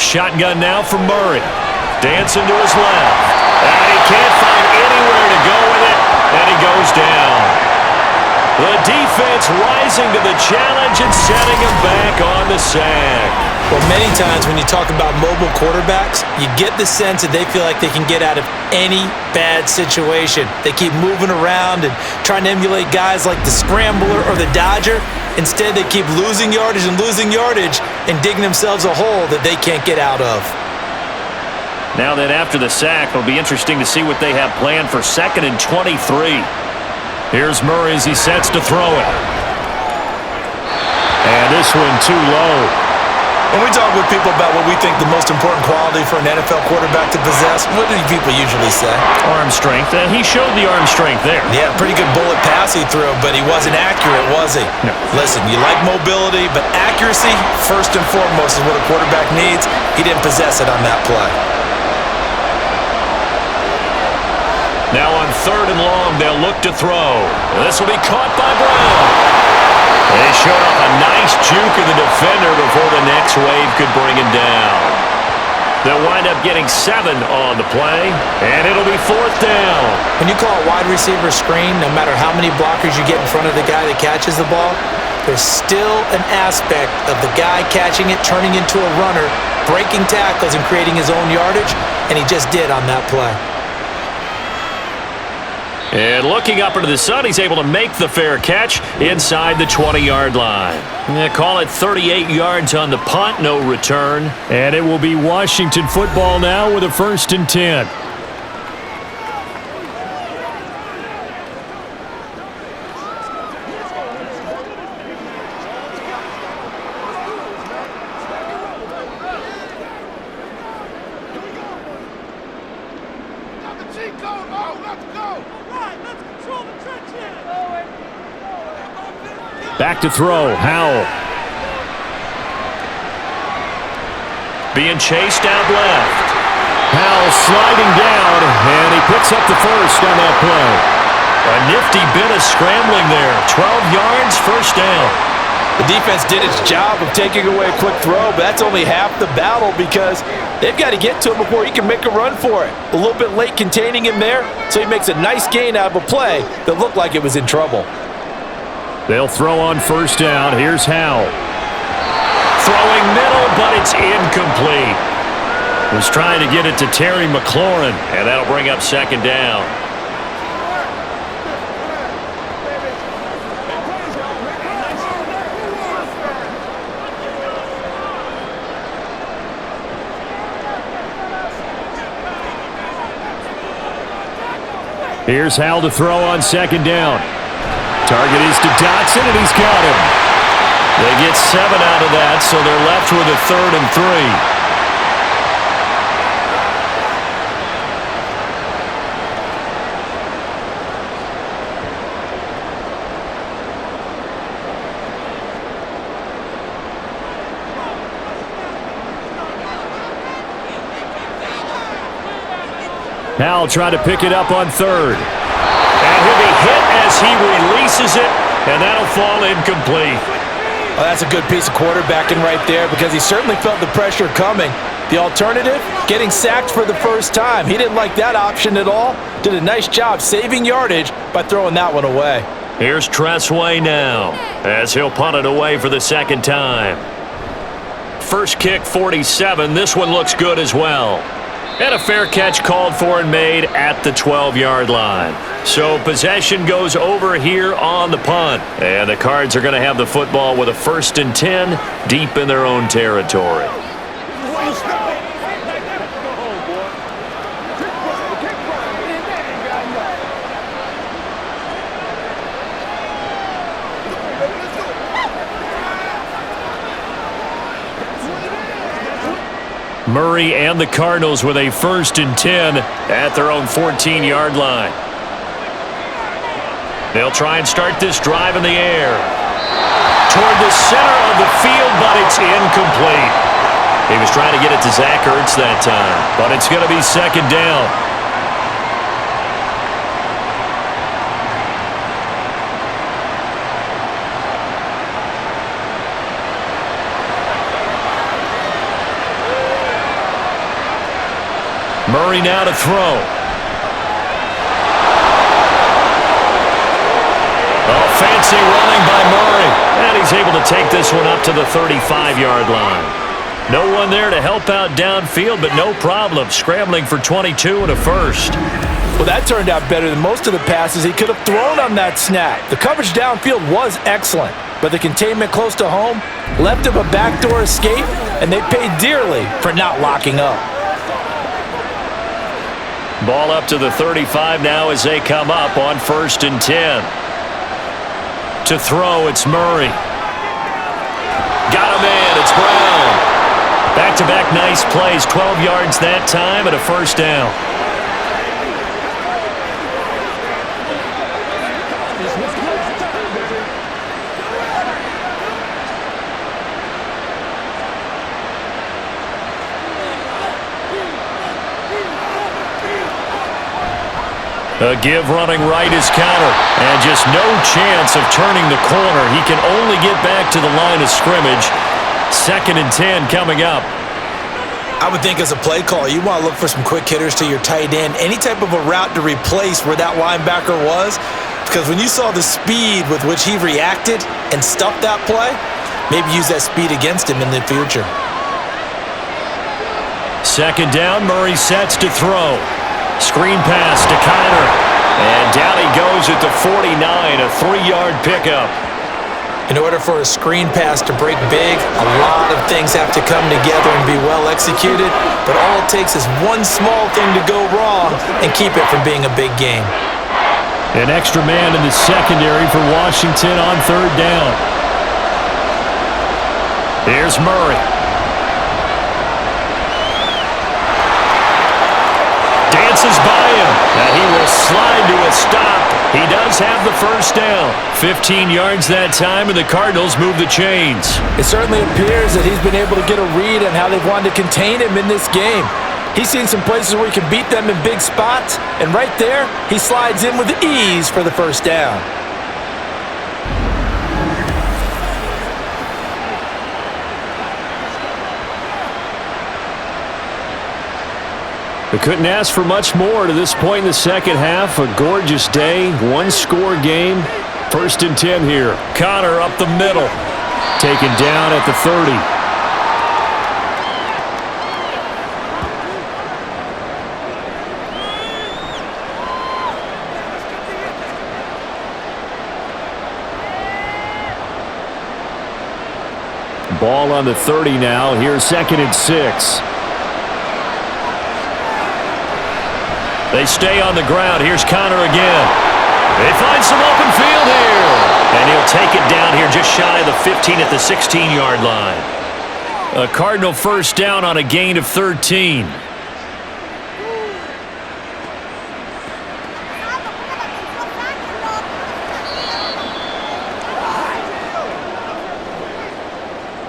Shotgun now from Murray. Dancing to his left. And he can't find anywhere to go with it, and he goes down. The defense rising to the challenge and setting him back on the sack. Well, many times when you talk about mobile quarterbacks, you get the sense that they feel like they can get out of any bad situation. They keep moving around and trying to emulate guys like the Scrambler or the Dodger. Instead, they keep losing yardage and digging themselves a hole that they can't get out of. Now that after the sack, it'll be interesting to see what they have planned for 2nd and 23. Here's Murray as he sets to throw it. And this one too low. When we talk with people about what we think the most important quality for an NFL quarterback to possess, what do people usually say? Arm strength. He showed the arm strength there. Yeah, pretty good bullet pass he threw, but he wasn't accurate, was he? No. Listen, you like mobility, but accuracy, first and foremost, is what a quarterback needs. He didn't possess it on that play. Now on 3rd and long, they'll look to throw. This will be caught by Brown. They showed off a nice juke of the defender before the next wave could bring him down. They'll wind up getting 7 on the play, and it'll be 4th down. When you call a wide receiver screen, no matter how many blockers you get in front of the guy that catches the ball, there's still an aspect of the guy catching it, turning into a runner, breaking tackles and creating his own yardage, and he just did on that play. And looking up into the sun, he's able to make the fair catch inside the 20-yard line. Call it 38 yards on the punt, no return. And it will be Washington football now with a 1st and 10. Back to throw, Howell. Being chased out left. Howell sliding down, and he picks up the 1st on that play. A nifty bit of scrambling there. 12 yards, 1st down. The defense did its job of taking away a quick throw, but that's only half the battle because they've got to get to him before he can make a run for it. A little bit late containing him there, so he makes a nice gain out of a play that looked like it was in trouble. They'll throw on 1st down. Here's Howell. Throwing middle, but it's incomplete. Was trying to get it to Terry McLaurin, and that'll bring up 2nd down. Here's Howell to throw on 2nd down. Target is to Dotson, and he's got him. They get 7 out of that, so they're left with a 3rd and 3. Howell trying to pick it up on 3rd. And he'll be hit as he releases it, and that'll fall incomplete. Well, that's a good piece of quarterbacking right there because he certainly felt the pressure coming. The alternative, getting sacked for the first time. He didn't like that option at all. Did a nice job saving yardage by throwing that one away. Here's Tressway now as he'll punt it away for the 2nd time. First kick, 47. This one looks good as well. And a fair catch called for and made at the 12-yard line. So possession goes over here on the punt. And the Cards are going to have the football with a 1st and 10 deep in their own territory. Murray and the Cardinals with a 1st and 10 at their own 14-yard line. They'll try and start this drive in the air. Toward the center of the field, but it's incomplete. He was trying to get it to Zach Ertz that time, but it's going to be 2nd down. Murray now to throw. Oh, fancy running by Murray. And he's able to take this one up to the 35-yard line. No one there to help out downfield, but no problem. Scrambling for 22 and a first. Well, that turned out better than most of the passes he could have thrown on that snap. The coverage downfield was excellent, but the containment close to home left him a backdoor escape, and they paid dearly for not locking up. Ball up to the 35 now as they come up on 1st and 10. To throw, it's Murray. Got him in, it's Brown. Back-to-back nice plays, 12 yards that time and a first down. A give running right is counter, and just no chance of turning the corner. He can only get back to the line of scrimmage. 2nd and 10 coming up. I would think as a play call, you want to look for some quick hitters to your tight end. Any type of a route to replace where that linebacker was. Because when you saw the speed with which he reacted and stuffed that play, maybe use that speed against him in the future. 2nd down, Murray sets to throw. Screen pass to Connor. And down he goes at the 49, a 3-yard pickup. In order for a screen pass to break big, a lot of things have to come together and be well executed, but all it takes is one small thing to go wrong and keep it from being a big game. An extra man in the secondary for Washington on 3rd down. Here's Murray. Dances by him, and he will slide to a stop. He does have the first down. 15 yards that time, and the Cardinals move the chains. It certainly appears that he's been able to get a read on how they've wanted to contain him in this game. He's seen some places where he can beat them in big spots, and right there, he slides in with ease for the first down. We couldn't ask for much more to this point in the second half. A gorgeous day, one-score game. 1st and 10 here. Connor up the middle. Taken down at the 30. Ball on the 30 now. Here's 2nd and 6. They stay on the ground. Here's Connor again. They find some open field here. And he'll take it down here just shy of the 15 at the 16-yard line. A Cardinal first down on a gain of 13.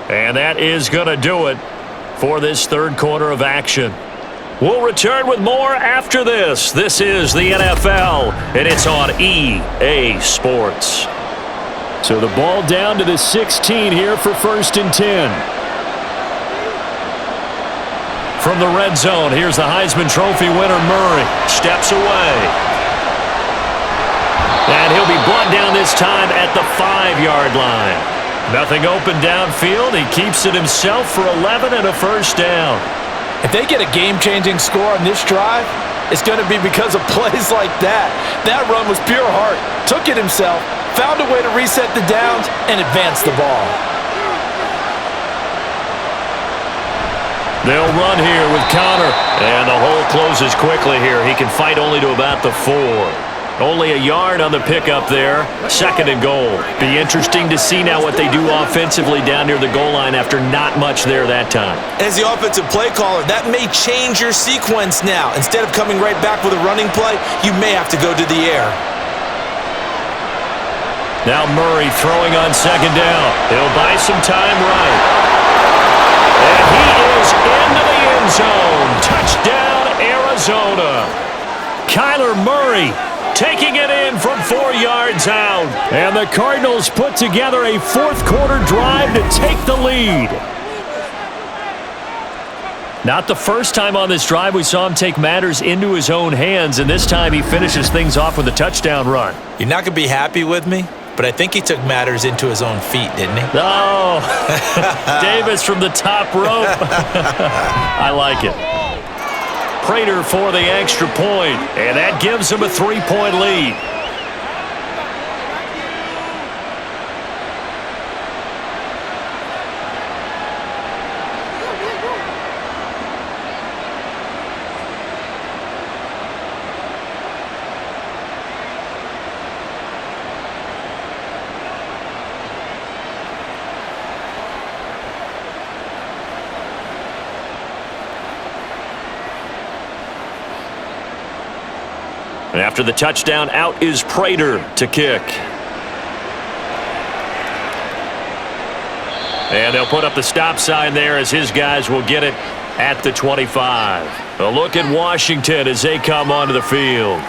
And that is going to do it for this 3rd quarter of action. We'll return with more after this. This is the NFL, and it's on EA Sports. So the ball down to the 16 here for 1st and 10. From the red zone, here's the Heisman Trophy winner, Murray. Steps away. And he'll be brought down this time at the 5-yard line. Nothing open downfield. He keeps it himself for 11 and a first down. If they get a game-changing score on this drive, it's going to be because of plays like that. That run was pure heart. Took it himself, found a way to reset the downs, and advance the ball. They'll run here with Connor. And the hole closes quickly here. He can fight only to about the 4. Only a yard on the pickup there. 2nd and goal. Be interesting to see now what they do offensively down near the goal line after not much there that time. As the offensive play caller, that may change your sequence now. Instead of coming right back with a running play, you may have to go to the air. Now Murray throwing on 2nd down. He'll buy some time right. And he is into the end zone. Touchdown, Arizona. Kyler Murray taking it in from 4 yards out. And the Cardinals put together a 4th quarter drive to take the lead. Not the first time on this drive we saw him take matters into his own hands, and this time he finishes things off with a touchdown run. You're not going to be happy with me, but I think he took matters into his own feet, didn't he? Oh, Davis from the top rope. I like it. Prater for the extra point, and that gives him a 3-point lead. And after the touchdown, out is Prater to kick. And they'll put up the stop sign there as his guys will get it at the 25. A look at Washington as they come onto the field.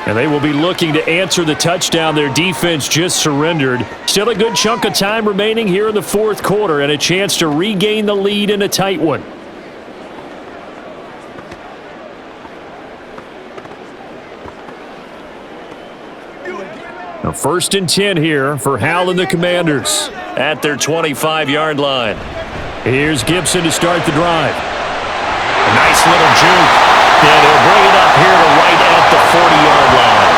And they will be looking to answer the touchdown their defense just surrendered. Still a good chunk of time remaining here in the fourth quarter and a chance to regain the lead in a tight one. Now 1st and 10 here for Hal and the Commanders at their 25-yard line. Here's Gibson to start the drive. A nice little juke. And he'll bring it up here to right at the 40-yard line.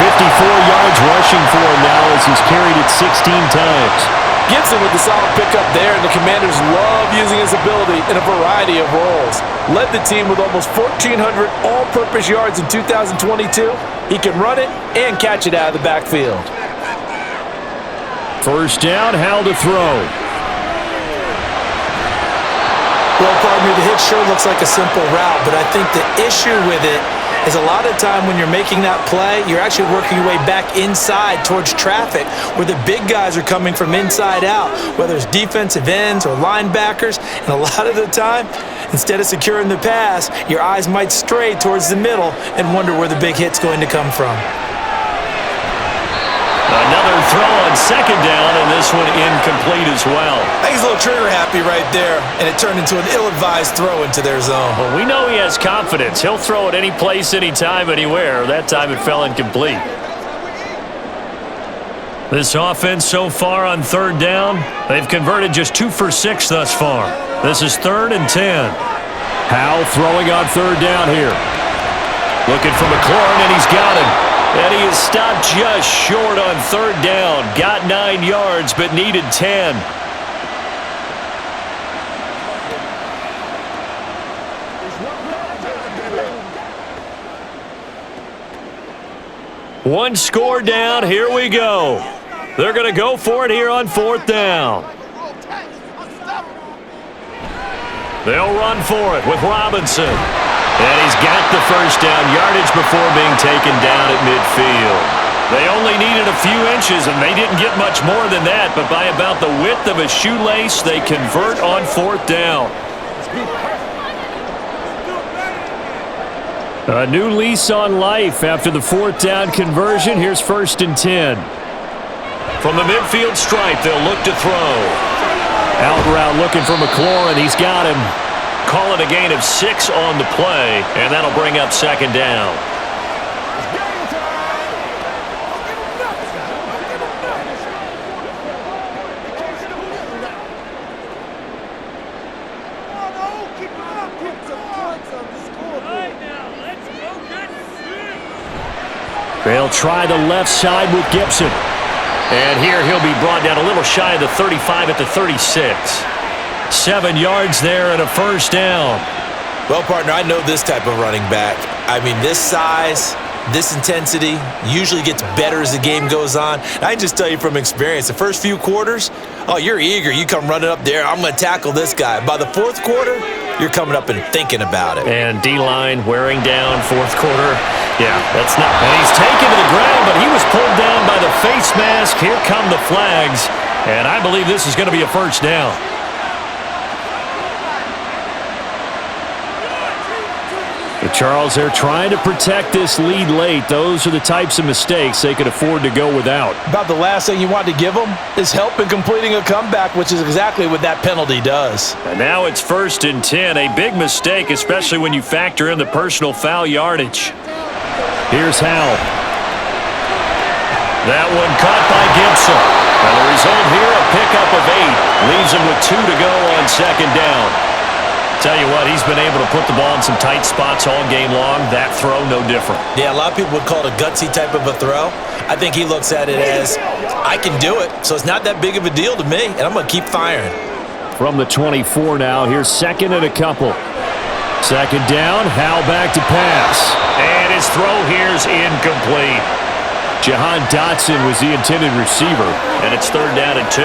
54 yards rushing for him now as he's carried it 16 times. Gibson with the solid pickup there, and the Commanders love using his ability in a variety of roles. Led the team with almost 1,400 all-purpose yards in 2022. He can run it and catch it out of the backfield. First down, Hal to throw. Well, pardon me, the hit sure looks like a simple route, but I think the issue with it is a lot of time when you're making that play, you're actually working your way back inside towards traffic where the big guys are coming from inside out, whether it's defensive ends or linebackers. And a lot of the time, instead of securing the pass, your eyes might stray towards the middle and wonder where the big hit's going to come from. Another throw on 2nd down, and this one incomplete as well. I think he's a little trigger happy right there, and it turned into an ill-advised throw into their zone. Well, we know he has confidence. He'll throw it any place, anytime, anywhere. That time it fell incomplete. This offense so far on 3rd down, they've converted just 2 for 6 thus far. This is 3rd and 10. Hal throwing on 3rd down here. Looking for McLaurin, and he's got him. And he is stopped just short on 3rd down. Got 9 yards, but needed 10. One score down. Here we go. They're going to go for it here on 4th down. They'll run for it with Robinson. And he's got the first down yardage before being taken down at midfield. They only needed a few inches, and they didn't get much more than that. But by about the width of a shoelace, they convert on 4th down. A new lease on life after the 4th down conversion. Here's 1st and 10. From the midfield stripe, they'll look to throw. Out route looking for McLaurin. He's got him. Call it a gain of 6 on the play, and that'll bring up 2nd down. They'll try the left side with Gibson. And here he'll be brought down a little shy of the 35 at the 36. 7 yards there and a first down. Well, partner, I know this type of running back. I mean, this size, this intensity usually gets better as the game goes on. And I just tell you from experience, the first few quarters, oh, you're eager. You come running up there, I'm going to tackle this guy. By the 4th quarter, you're coming up and thinking about it. And D-line wearing down 4th quarter. Yeah, that's not. And he's taken to the ground, but he was pulled down by the face mask. Here come the flags. And I believe this is going to be a first down. But Charles, they're trying to protect this lead late. Those are the types of mistakes they could afford to go without. About the last thing you want to give them is help in completing a comeback, which is exactly what that penalty does. And now it's 1st and 10. A big mistake, especially when you factor in the personal foul yardage. Here's Howell. That one caught by Gibson. And the result here, a pickup of 8. Leaves him with 2 to go on 2nd down. Tell you what, he's been able to put the ball in some tight spots all game long. That throw, no different. Yeah, a lot of people would call it a gutsy type of a throw. I think he looks at it as, I can do it, so it's not that big of a deal to me, and I'm going to keep firing. From the 24 now, here's 2nd and a couple. 2nd down, Howell back to pass. And his throw here's incomplete. Jahan Dotson was the intended receiver, and it's 3rd down and 2.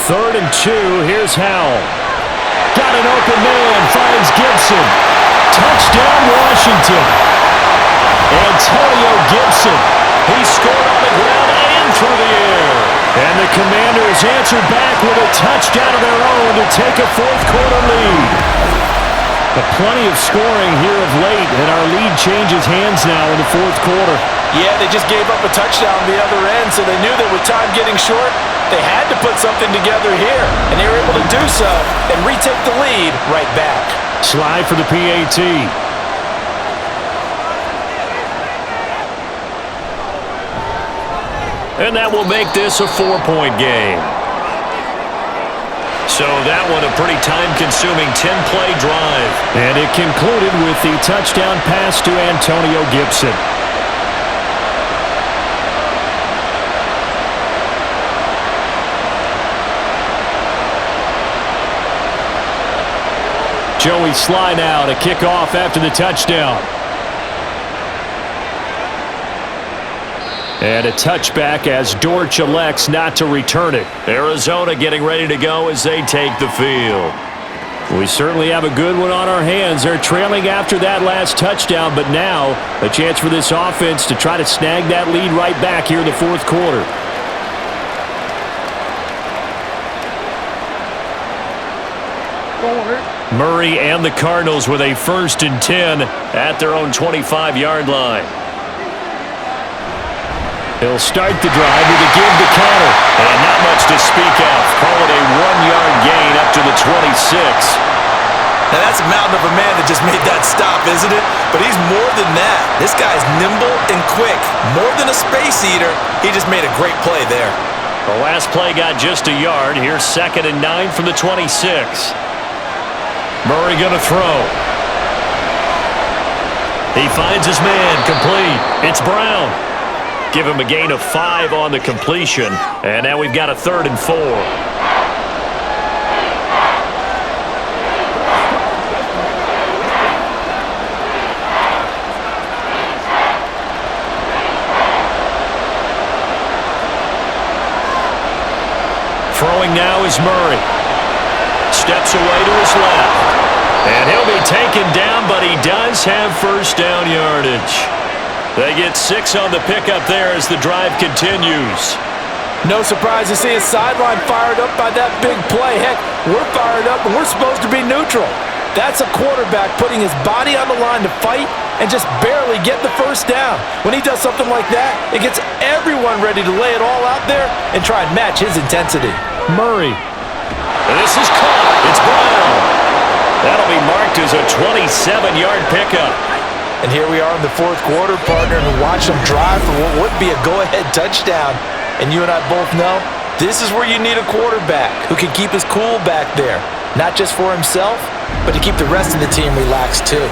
Third and 2, here's Howell. Got an open man, finds Gibson. Touchdown, Washington. Antonio Gibson. He scored on the ground and through the air. And the Commanders answer back with a touchdown of their own to take a 4th quarter lead. But plenty of scoring here of late, and our lead changes hands now in the 4th quarter. Yeah, they just gave up a touchdown on the other end, so they knew that with time getting short, they had to put something together here, and they were able to do so and retake the lead right back. Slide for the PAT. And that will make this a 4-point game. So that one a pretty time-consuming 10-play drive. And it concluded with the touchdown pass to Antonio Gibson. Joey Sly now to kick off after the touchdown. And a touchback as Dortch elects not to return it. Arizona getting ready to go as they take the field. We certainly have a good one on our hands. They're trailing after that last touchdown, but now a chance for this offense to try to snag that lead right back here in the 4th quarter. Murray and the Cardinals with a 1st and 10 at their own 25-yard line. He'll start the drive with a give to counter. And not much to speak of. Call it a 1-yard gain up to the 26. Now that's a mountain of a man that just made that stop, isn't it? But he's more than that. This guy's nimble and quick. More than a space eater, he just made a great play there. The last play got just a yard. Here's 2nd and 9 from the 26. Murray going to throw. He finds his man, complete. It's Brown. Give him a gain of 5 on the completion. And now we've got a 3rd and 4. Throwing now is Murray. Steps away to his left. And he'll be taken down, but he does have 1st down yardage. They get 6 on the pickup there as the drive continues. No surprise to see his sideline fired up by that big play. Heck, we're fired up and we're supposed to be neutral. That's a quarterback putting his body on the line to fight and just barely get the 1st down. When he does something like that, it gets everyone ready to lay it all out there and try and match his intensity. Murray. This is caught. It's Brown. That'll be marked as a 27-yard pickup. And here we are in the 4th quarter, partner, and watch them drive for what would be a go-ahead touchdown. And you and I both know this is where you need a quarterback who can keep his cool back there. Not just for himself, but to keep the rest of the team relaxed too.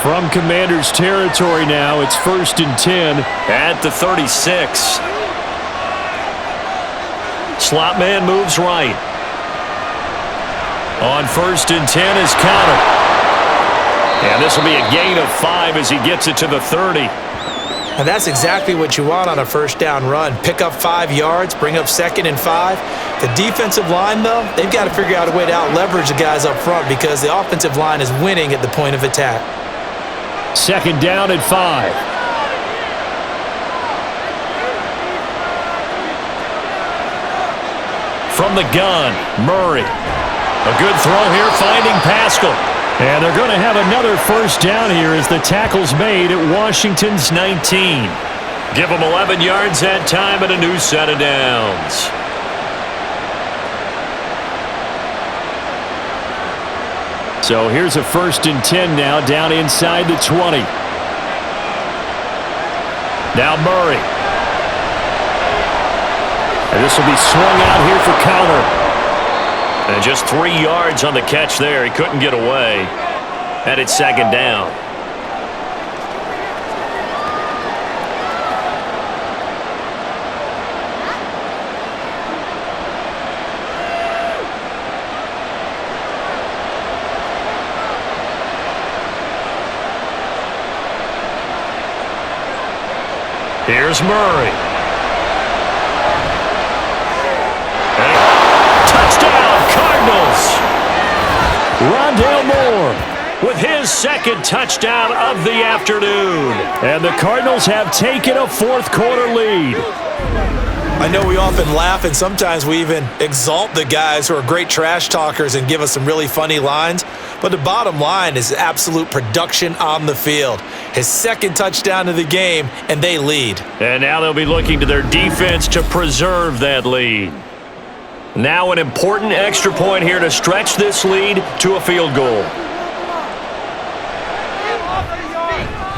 From Commanders territory now, it's 1st and 10 at the 36. Slot man moves right. On 1st and 10 is counter. And this will be a gain of 5 as he gets it to the 30. And that's exactly what you want on a first down run. Pick up 5 yards, bring up 2nd and 5. The defensive line, though, they've got to figure out a way to out-leverage the guys up front because the offensive line is winning at the point of attack. 2nd down and 5. From the gun, Murray. A good throw here, finding Pascal. And they're going to have another first down here as the tackle's made at Washington's 19. Give them 11 yards that time and a new set of downs. So here's a 1st and 10 now, down inside the 20. Now Murray. And this will be swung out here for counter. And just 3 yards on the catch there. He couldn't get away. And it's 2nd down. Here's Murray. Touchdown, Cardinals. Rondale Moore with his 2nd touchdown of the afternoon. And the Cardinals have taken a 4th quarter lead. I know we often laugh and sometimes we even exalt the guys who are great trash talkers and give us some really funny lines. But the bottom line is absolute production on the field. His 2nd touchdown of the game, and they lead. And now they'll be looking to their defense to preserve that lead. Now an important extra point here to stretch this lead to a field goal.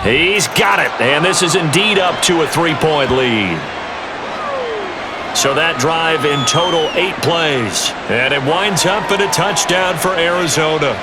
He's got it, and this is indeed up to a 3-point lead. So that drive in total 8 plays. And it winds up in a touchdown for Arizona.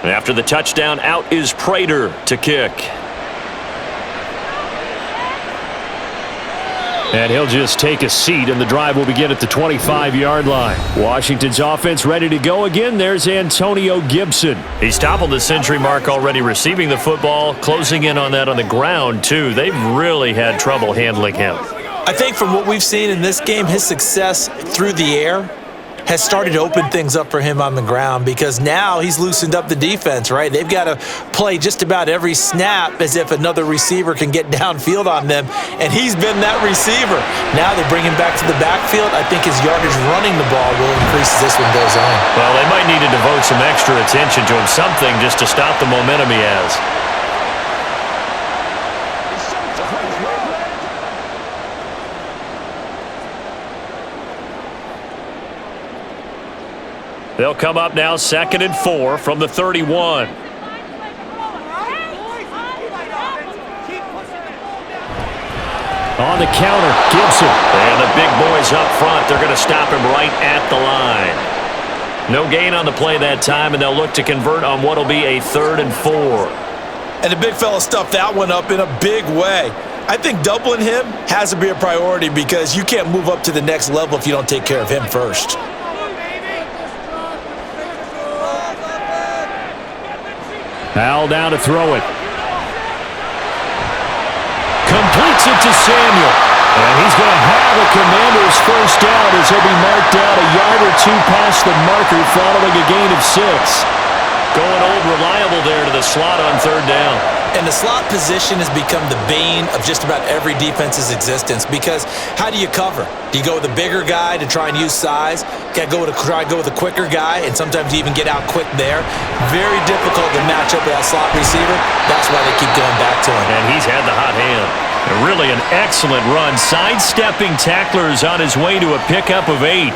After the touchdown, out is Prater to kick. And he'll just take a seat, and the drive will begin at the 25-yard line. Washington's offense ready to go again. There's Antonio Gibson. He's toppled the century mark already receiving the football, closing in on that on the ground, too. They've really had trouble handling him. I think from what we've seen in this game, his success through the air has started to open things up for him on the ground because now he's loosened up the defense, right? They've got to play just about every snap as if another receiver can get downfield on them, and he's been that receiver. Now they bring him back to the backfield. I think his yardage running the ball will increase as this one goes on. Well, they might need to devote some extra attention to him, something just to stop the momentum he has. They'll come up now 2nd and 4 from the 31. On the counter, Gibson. And the big boys up front, they're going to stop him right at the line. No gain on the play that time, and they'll look to convert on what will be a 3rd and 4. And the big fella stuffed that one up in a big way. I think doubling him has to be a priority because you can't move up to the next level if you don't take care of him first. Al down to throw it. Completes it to Samuel. And he's going to have a Commander's first down as he'll be marked down a yard or 2 past the marker following a gain of 6. Going old reliable there to the slot on 3rd down. And the slot position has become the bane of just about every defense's existence because how do you cover? Do you go with a bigger guy to try and use size? Try to go with a quicker guy, and sometimes you even get out quick there. Very difficult to match up with that slot receiver. That's why they keep going back to him. And he's had the hot hand. And really an excellent run, sidestepping tacklers on his way to a pickup of 8.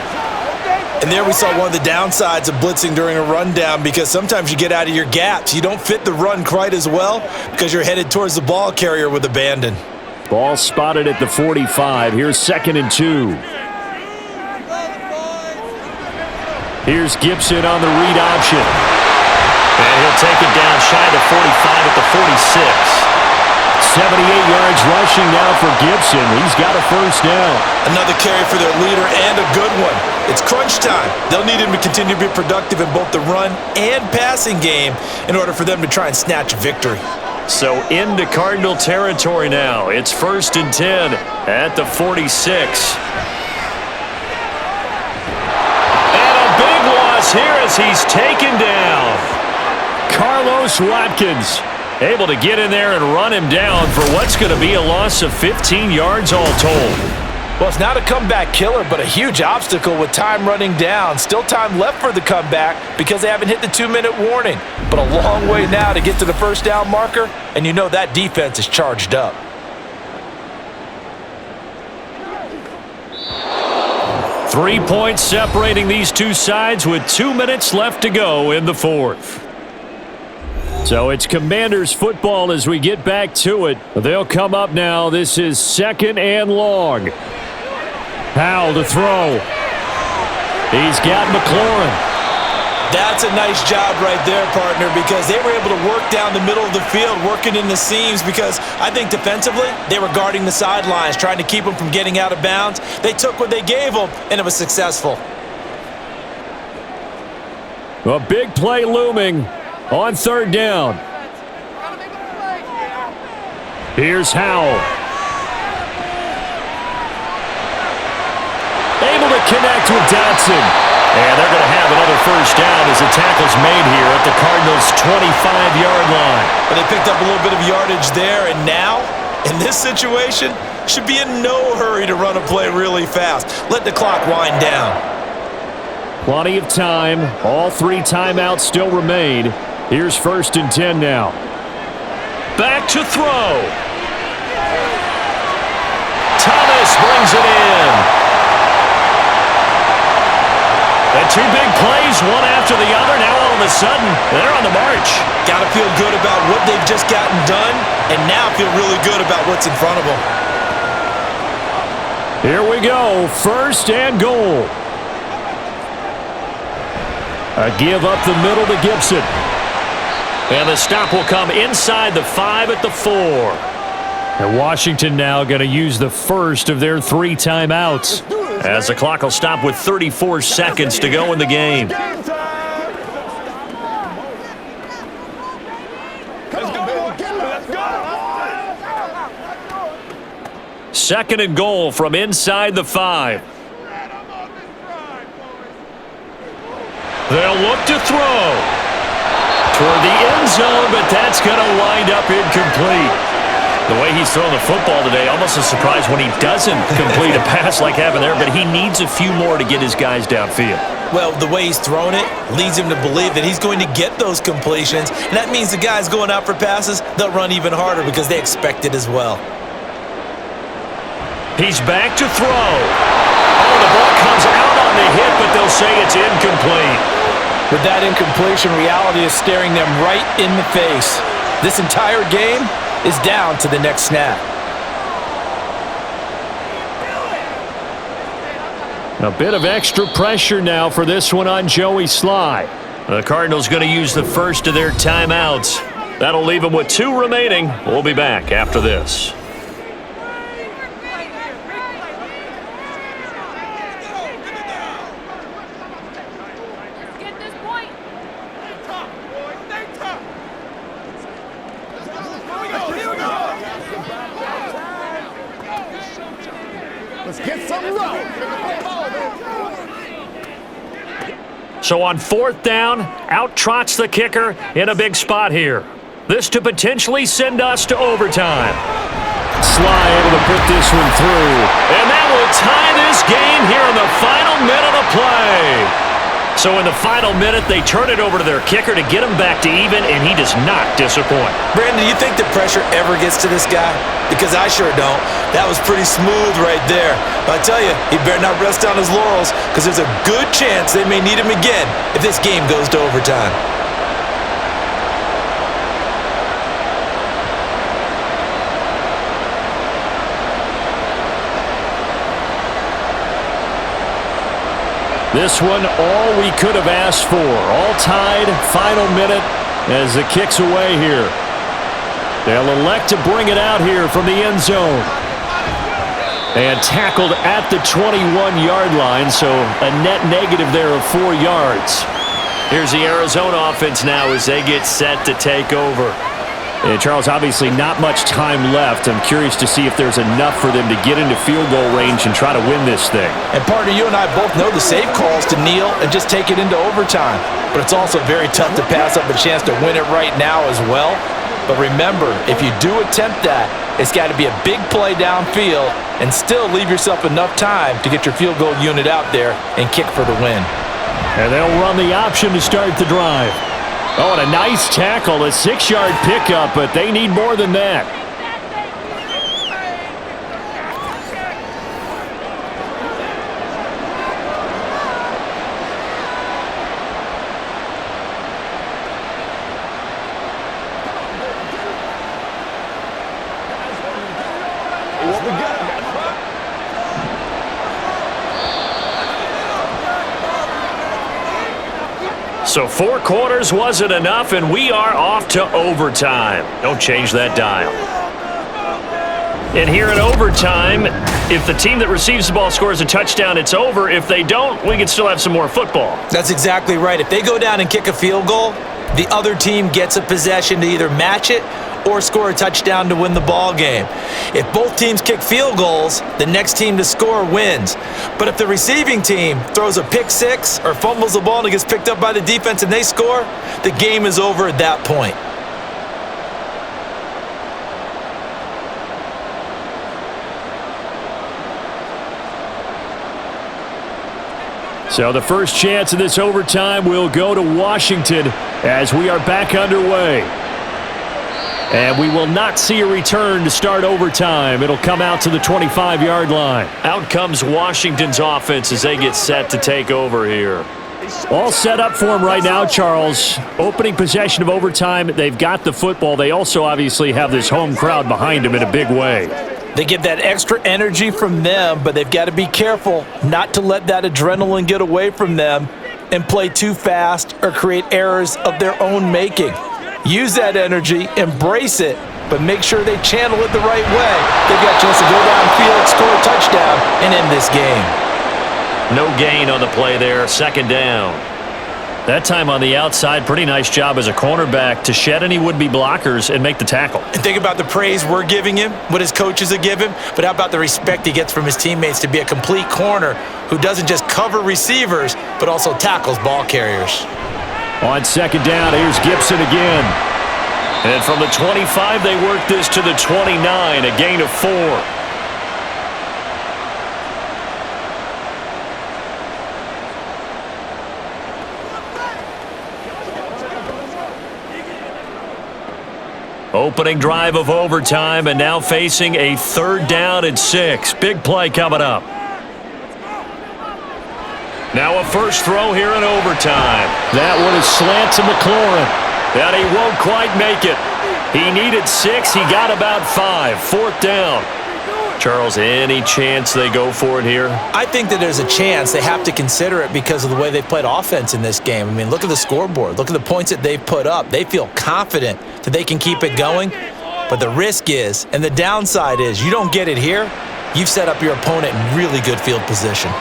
And there we saw one of the downsides of blitzing during a rundown because sometimes you get out of your gaps. You don't fit the run quite as well because you're headed towards the ball carrier with abandon. Ball spotted at the 45. Here's 2nd and 2. Here's Gibson on the read option. And he'll take it down shy of the 45 at the 46. 78 yards rushing now for Gibson. He's got a first down. Another carry for their leader and a good one. It's crunch time. They'll need him to continue to be productive in both the run and passing game in order for them to try and snatch victory. So into Cardinal territory now. It's 1st and 10 at the 46. And a big loss here as he's taken down. Carlos Watkins able to get in there and run him down for what's going to be a loss of 15 yards all told. Well, it's not a comeback killer, but a huge obstacle with time running down. Still time left for the comeback because they haven't hit the 2-minute warning. But a long way now to get to the first down marker, and you know that defense is charged up. Three points separating these two sides with 2 minutes left to go in the fourth. So it's Commanders football as we get back to it. They'll come up now. This is 2nd and long. Powell to throw. He's got McLaurin. That's a nice job right there, partner, because they were able to work down the middle of the field, working in the seams, because I think defensively they were guarding the sidelines, trying to keep them from getting out of bounds. They took what they gave them, and it was successful. A big play looming on 3rd down. Here's Howell. Able to connect with Dotson. And they're going to have another first down as the tackle's made here at the Cardinals' 25-yard line. But they picked up a little bit of yardage there, and now, in this situation, should be in no hurry to run a play really fast. Let the clock wind down. Plenty of time. All 3 timeouts still remain. Here's 1st and 10 now. Back to throw. Thomas brings it in. The 2 big plays, one after the other. Now all of a sudden, they're on the march. Got to feel good about what they've just gotten done, and now feel really good about what's in front of them. Here we go. 1st and goal. A give up the middle to Gibson. And the stop will come inside the 5 at the 4. And Washington now going to use the first of their 3 timeouts, as the clock will stop with 34 seconds to go in the game. Let's go. 2nd and goal from inside the 5. They'll look to throw toward the end zone, but that's going to wind up incomplete. The way he's throwing the football today, almost a surprise when he doesn't complete a pass like happened there, but he needs a few more to get his guys downfield. Well, the way he's thrown it leads him to believe that he's going to get those completions, and that means the guys going out for passes, they'll run even harder because they expect it as well. He's back to throw. Oh, the ball comes out on the hit, but they'll say it's incomplete. With that incompletion, reality is staring them right in the face. This entire game is down to the next snap. A bit of extra pressure now for this one on Joey Sly. The Cardinals going to use the first of their timeouts. That'll leave them with 2 remaining. We'll be back after this. So on 4th down, out trots the kicker in a big spot here. This to potentially send us to overtime. Sly able to put this one through. And that will tie this game here in the final minute of play. So in the final minute, they turn it over to their kicker to get him back to even, and he does not disappoint. Brandon, do you think the pressure ever gets to this guy? Because I sure don't. That was pretty smooth right there. But I tell you, he better not rest on his laurels, because there's a good chance they may need him again if this game goes to overtime. This one, all we could have asked for. All tied, final minute. as the kick's away here. They'll elect to bring it out here from the end zone. And tackled at the 21-yard line, so a net negative there of 4 yards. Here's the Arizona offense now as they get set to take over. And Charles, obviously not much time left. I'm curious to see if there's enough for them to get into field goal range and try to win this thing. And partner, you and I both know the safe calls to kneel and just take it into overtime. But it's also very tough to pass up a chance to win it right now as well. But remember, if you do attempt that, it's got to be a big play downfield and still leave yourself enough time to get your field goal unit out there and kick for the win. And they'll run the option to start the drive. Oh, and a nice tackle, a 6-yard pickup, but they need more than that. So 4 quarters wasn't enough, and we are off to overtime. Don't change that dial. And here in overtime, if the team that receives the ball scores a touchdown, it's over. If they don't, we can still have some more football. That's exactly right. If they go down and kick a field goal, the other team gets a possession to either match it or score a touchdown to win the ball game. If both teams kick field goals, the next team to score wins. But if the receiving team throws a pick six or fumbles the ball and it gets picked up by the defense and they score, the game is over at that point. So the first chance of this overtime will go to Washington as we are back underway. And we will not see a return to start overtime. It'll come out to the 25-yard line. Out comes Washington's offense as they get set to take over here. All set up for them right now, Charles. Opening possession of overtime. They've got the football. They also obviously have this home crowd behind them in a big way. They get that extra energy from them, but they've got to be careful not to let that adrenaline get away from them and play too fast or create errors of their own making. Use that energy, embrace it, but make sure they channel it the right way. They've got a chance to go downfield, score a touchdown, and end this game. No gain on the play there, second down. That time on the outside, pretty nice job as a cornerback to shed any would-be blockers and make the tackle. And think about the praise we're giving him, what his coaches have given, but how about the respect he gets from his teammates to be a complete corner who doesn't just cover receivers, but also tackles ball carriers. On second down, here's Gibson again. And from the 25, they work this to the 29, a gain of 4. Opening drive of overtime, and now facing a 3rd down and 6. Big play coming up. Now a first throw here in overtime. That one is slant to McLaurin. And he won't quite make it. He needed 6. He got about 5. 4th down. Charles, any chance they go for it here? I think that there's a chance. They have to consider it because of the way they played offense in this game. I mean, look at the scoreboard. Look at the points that they've put up. They feel confident that they can keep it going. But the risk is, and the downside is, you don't get it here, you've set up your opponent in really good field position.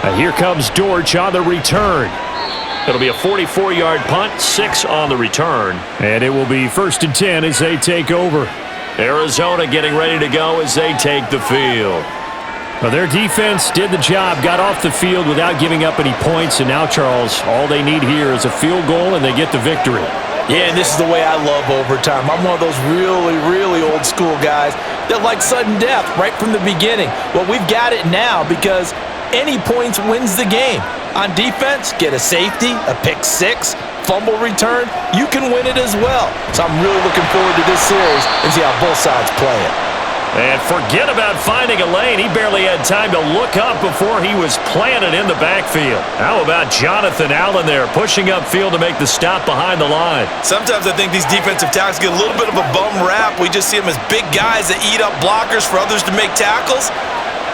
And here comes Dortch on the return. It'll be a 44-yard punt, 6 on the return. And it will be 1st and 10 as they take over. Arizona getting ready to go as they take the field. Well, their defense did the job, got off the field without giving up any points. And now, Charles, all they need here is a field goal and they get the victory. Yeah, and this is the way I love overtime. I'm one of those really, really old school guys that like sudden death right from the beginning. Well, we've got it now because any points wins the game. On defense, get a safety, a pick six, fumble return, you can win it as well. So I'm really looking forward to this series and see how both sides play it. And forget about finding a lane. He barely had time to look up before he was planted in the backfield. How about Jonathan Allen there pushing upfield to make the stop behind the line? Sometimes I think these defensive tackles get a little bit of a bum rap. We just see them as big guys that eat up blockers for others to make tackles.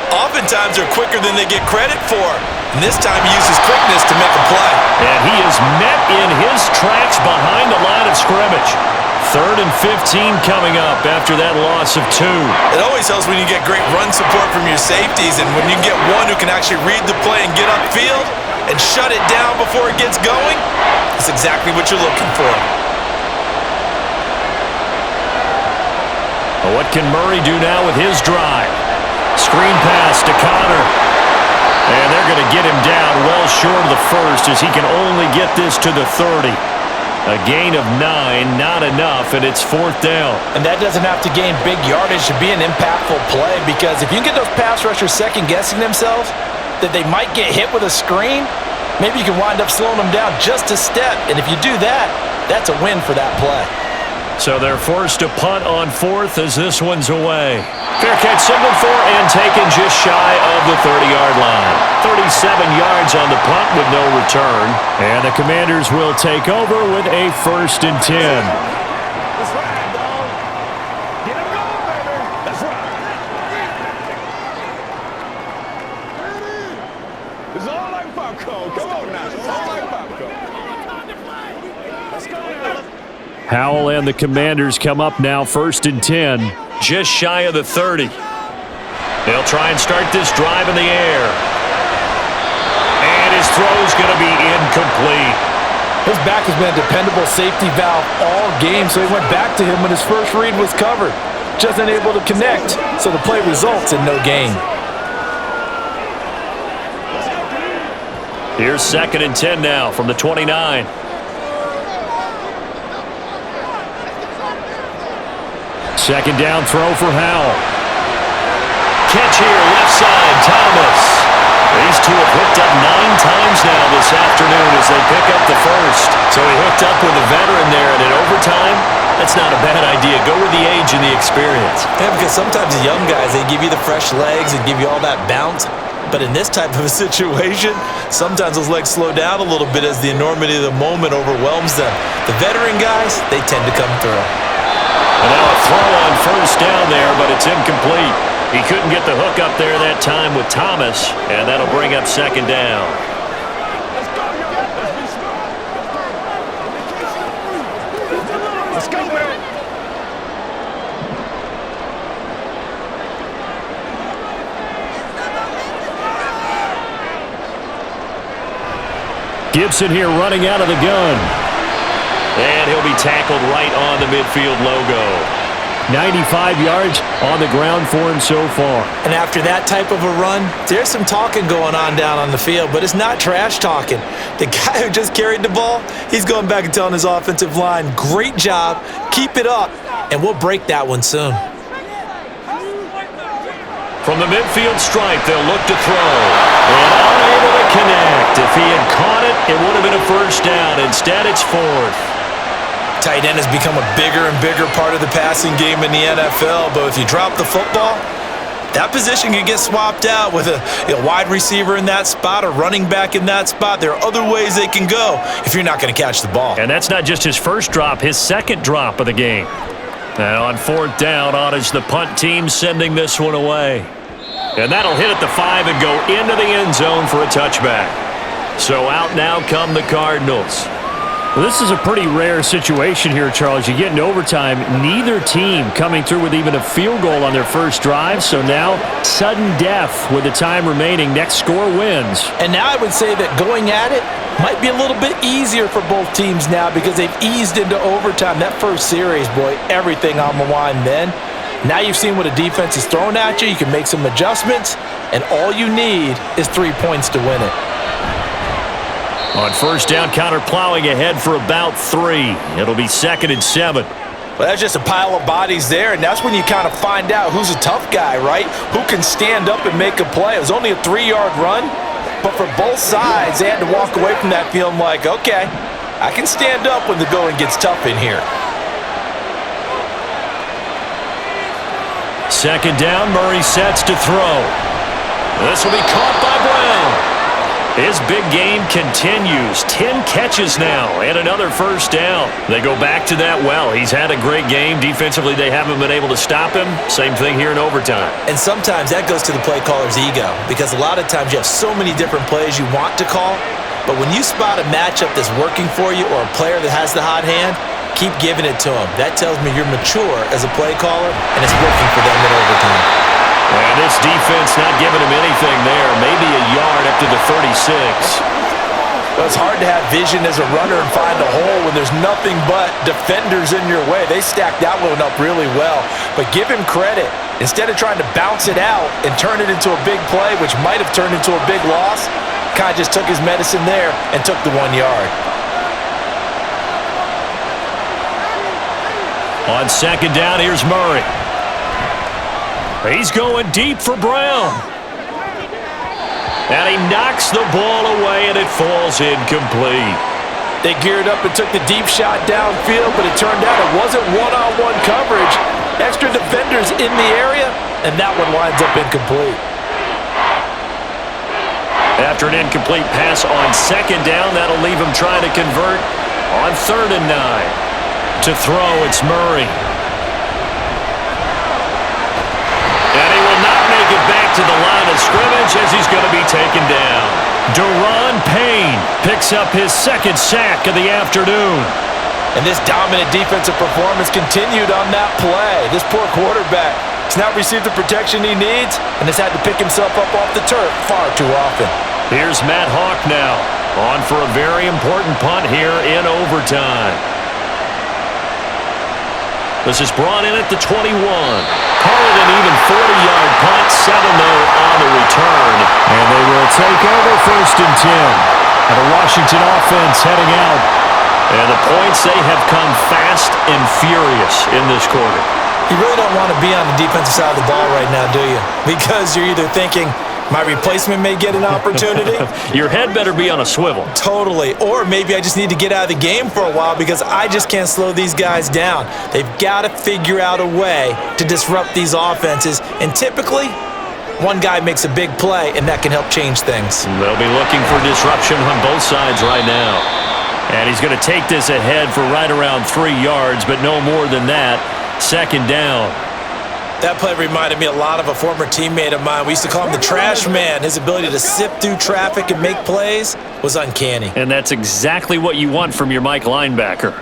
Oftentimes they're quicker than they get credit for. And this time he uses quickness to make a play. And he is met in his tracks behind the line scrimmage. 3rd and 15 coming up after that loss of 2. It always helps when you get great run support from your safeties, and when you get one who can actually read the play and get upfield and shut it down before it gets going, that's exactly what you're looking for. Well, what can Murray do now with his drive? Screen pass to Connor. And they're going to get him down well short of the first as he can only get this to the 30. A gain of 9, not enough, and it's 4th down. And that doesn't have to gain big yardage to be an impactful play, because if you can get those pass rushers second-guessing themselves that they might get hit with a screen, maybe you can wind up slowing them down just a step. And if you do that, that's a win for that play. So they're forced to punt on 4th as this one's away. Fair catch signaled for and taken just shy of the 30-yard line. 37 yards on the punt with no return. And the Commanders will take over with a 1st and 10. That's right, dog. Get him going, baby. That's right. It's all like popcorn. Come on now. It's all like popcorn. Let's go now. Howell and the Commanders come up now 1st and 10, just shy of the 30. They'll try and start this drive in the air. And his throw's going to be incomplete. His back has been a dependable safety valve all game, so he went back to him when his first read was covered. Just unable to connect, so the play results in no gain. Here's 2nd and 10 now from the 29. Second down throw for Howell. Catch here, left side, Thomas. These two have hooked up 9 times now this afternoon as they pick up the first. So he hooked up with a veteran there, and in overtime, that's not a bad idea. Go with the age and the experience. Yeah, because sometimes the young guys, they give you the fresh legs and give you all that bounce. But in this type of a situation, sometimes those legs slow down a little bit as the enormity of the moment overwhelms them. The veteran guys, they tend to come through. And now a throw on 1st down there, but it's incomplete. He couldn't get the hook up there that time with Thomas, and that'll bring up 2nd down. Let's go, y'all. Let's be smart. Let's go, man. Gibson here running out of the gun. And he'll be tackled right on the midfield logo. 95 yards on the ground for him so far. And after that type of a run, there's some talking going on down on the field, but it's not trash talking. The guy who just carried the ball, he's going back and telling his offensive line, great job, keep it up, and we'll break that one soon. From the midfield stripe, they'll look to throw. And unable to connect. If he had caught it, it would have been a 1st down. Instead, it's 4th. Tight end has become a bigger and bigger part of the passing game in the NFL, but if you drop the football, that position can get swapped out with a wide receiver in that spot, a running back in that spot. There are other ways they can go if you're not going to catch the ball. And that's not just his first drop, his 2nd drop of the game. And on 4th down, on is the punt team sending this one away. And that'll hit at the 5 and go into the end zone for a touchback. So out now come the Cardinals. Well, this is a pretty rare situation here, Charles. You get into overtime, neither team coming through with even a field goal on their first drive. So now, sudden death with the time remaining. Next score wins. And now I would say that going at it might be a little bit easier for both teams now because they've eased into overtime. That first series, boy, everything on the line then. Now you've seen what a defense is throwing at you. You can make some adjustments, and all you need is 3 points to win it. On 1st down, counter plowing ahead for about 3. It'll be 2nd and 7. Well, that's just a pile of bodies there, and that's when you kind of find out who's a tough guy, right? Who can stand up and make a play. It was only a 3-yard run, but for both sides, they had to walk away from that feeling like, okay, I can stand up when the going gets tough in here. 2nd down, Murray sets to throw. This will be caught by Brown. His big game continues. 10 catches now and another 1st down. They go back to that well. He's had a great game. Defensively, they haven't been able to stop him. Same thing here in overtime. And sometimes that goes to the play caller's ego because a lot of times you have so many different plays you want to call, but when you spot a matchup that's working for you or a player that has the hot hand, keep giving it to him. That tells me you're mature as a play caller, and it's working for them in overtime. And this defense not giving him anything there. Maybe a yard up to the 36. Well, it's hard to have vision as a runner and find a hole when there's nothing but defenders in your way. They stacked that one up really well. But give him credit. Instead of trying to bounce it out and turn it into a big play, which might have turned into a big loss, kind of just took his medicine there and took the 1 yard. On second down, here's Murray. He's going deep for Brown. And he knocks the ball away, and it falls incomplete. They geared up and took the deep shot downfield, but it turned out it wasn't one-on-one coverage. Extra defenders in the area, and that one winds up incomplete. After an incomplete pass on second down, that'll leave him trying to convert on 3rd and 9. To throw, it's Murray. And he will not make it back to the line of scrimmage as he's going to be taken down. Deron Payne picks up his 2nd sack of the afternoon. And this dominant defensive performance continued on that play. This poor quarterback has not received the protection he needs and has had to pick himself up off the turf far too often. Here's Matt Hawk now, on for a very important punt here in overtime. This is brought in at the 21. Call it an even 40-yard punt, 7-0 on the return. And they will take over 1st and 10. And the Washington offense heading out. And the points, they have come fast and furious in this quarter. You really don't want to be on the defensive side of the ball right now, do you? Because you're either thinking, my replacement may get an opportunity. Your head better be on a swivel. Totally. Or maybe I just need to get out of the game for a while because I just can't slow these guys down. They've got to figure out a way to disrupt these offenses. And typically, one guy makes a big play, and that can help change things. They'll be looking for disruption on both sides right now. And he's going to take this ahead for right around 3 yards, but no more than that. 2nd down. That play reminded me a lot of a former teammate of mine. We used to call him the trash man. His ability to sift through traffic and make plays was uncanny. And that's exactly what you want from your Mike linebacker.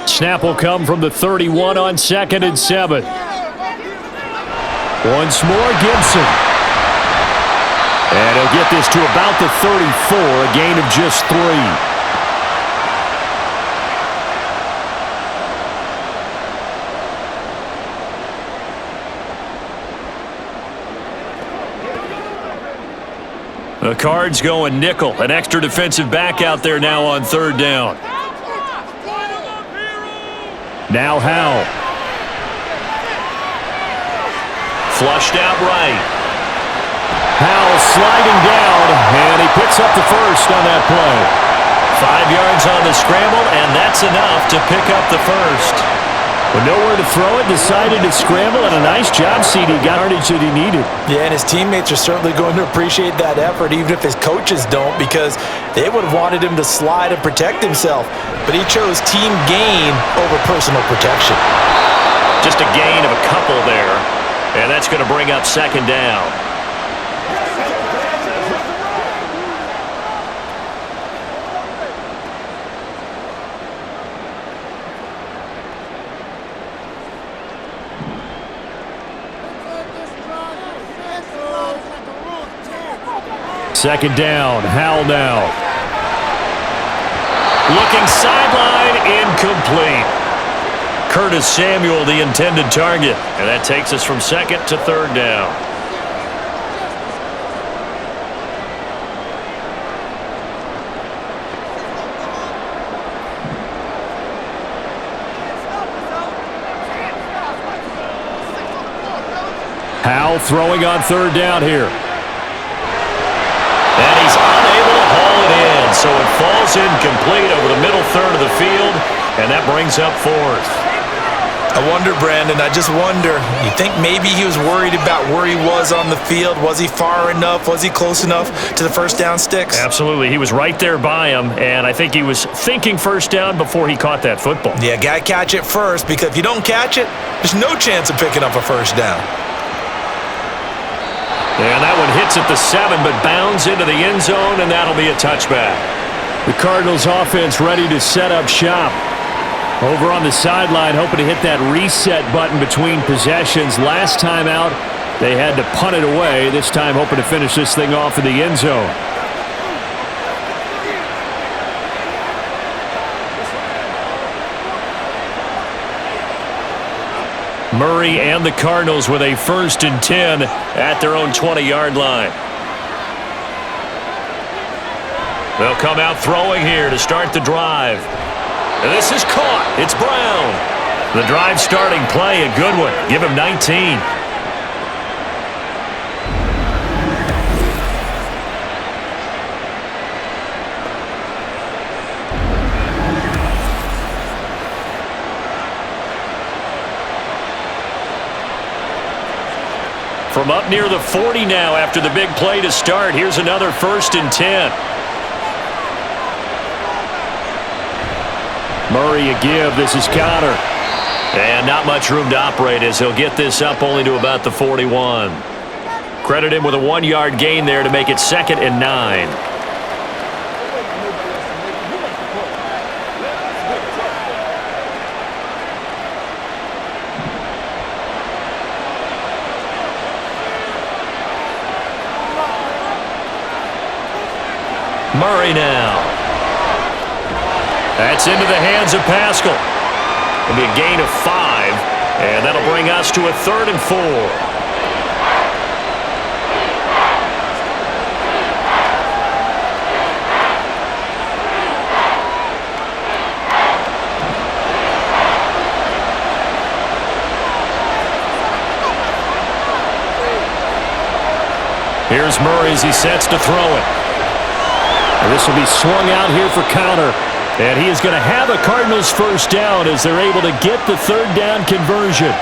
Snap will come from the 31 on 2nd and 7. Once more, Gibson. And he'll get this to about the 34, a gain of just 3. The Cards going nickel. An extra defensive back out there now on 3rd down. Now Howell. Flushed out right. Howell sliding down, and he picks up the 1st on that play. 5 yards on the scramble, and that's enough to pick up the 1st. With nowhere to throw it, decided to scramble, and a nice job, CD. Got yardage that he needed. Yeah, and his teammates are certainly going to appreciate that effort, even if his coaches don't, because they would have wanted him to slide and protect himself. But he chose team gain over personal protection. Just a gain of a couple there, and that's going to bring up 2nd down. Second down, Howell now. Looking sideline, incomplete. Curtis Samuel, the intended target. And that takes us from 2nd to 3rd down. Howell throwing on 3rd down here. And he's unable to haul it in, so it falls incomplete over the middle 3rd of the field, and that brings up 4th. I wonder, Brandon, I just wonder, you think maybe he was worried about where he was on the field? Was he far enough? Was he close enough to the 1st down sticks? Absolutely. He was right there by him, and I think he was thinking 1st down before he caught that football. Yeah, got to catch it first, because if you don't catch it, there's no chance of picking up a 1st down. And that one hits at the 7, but bounds into the end zone, and that'll be a touchback. The Cardinals offense ready to set up shop. Over on the sideline, hoping to hit that reset button between possessions. Last time out, they had to punt it away. This time, hoping to finish this thing off in the end zone. Murray and the Cardinals with a 1st and 10 at their own 20-yard line. They'll come out throwing here to start the drive. And this is caught. It's Brown. The drive starting play, a good one. Give him 19. From up near the 40 now after the big play to start. Here's another 1st and 10. Murray a give. This is Connor. And not much room to operate as he'll get this up only to about the 41. Credit him with a 1-yard gain there to make it 2nd and 9. Murray now. That's into the hands of Pascal. It'll be a gain of 5, and that'll bring us to a 3rd and 4. Here's Murray as he sets to throw it. And this will be swung out here for Connor. And he is going to have a Cardinals 1st down as they're able to get the 3rd down conversion.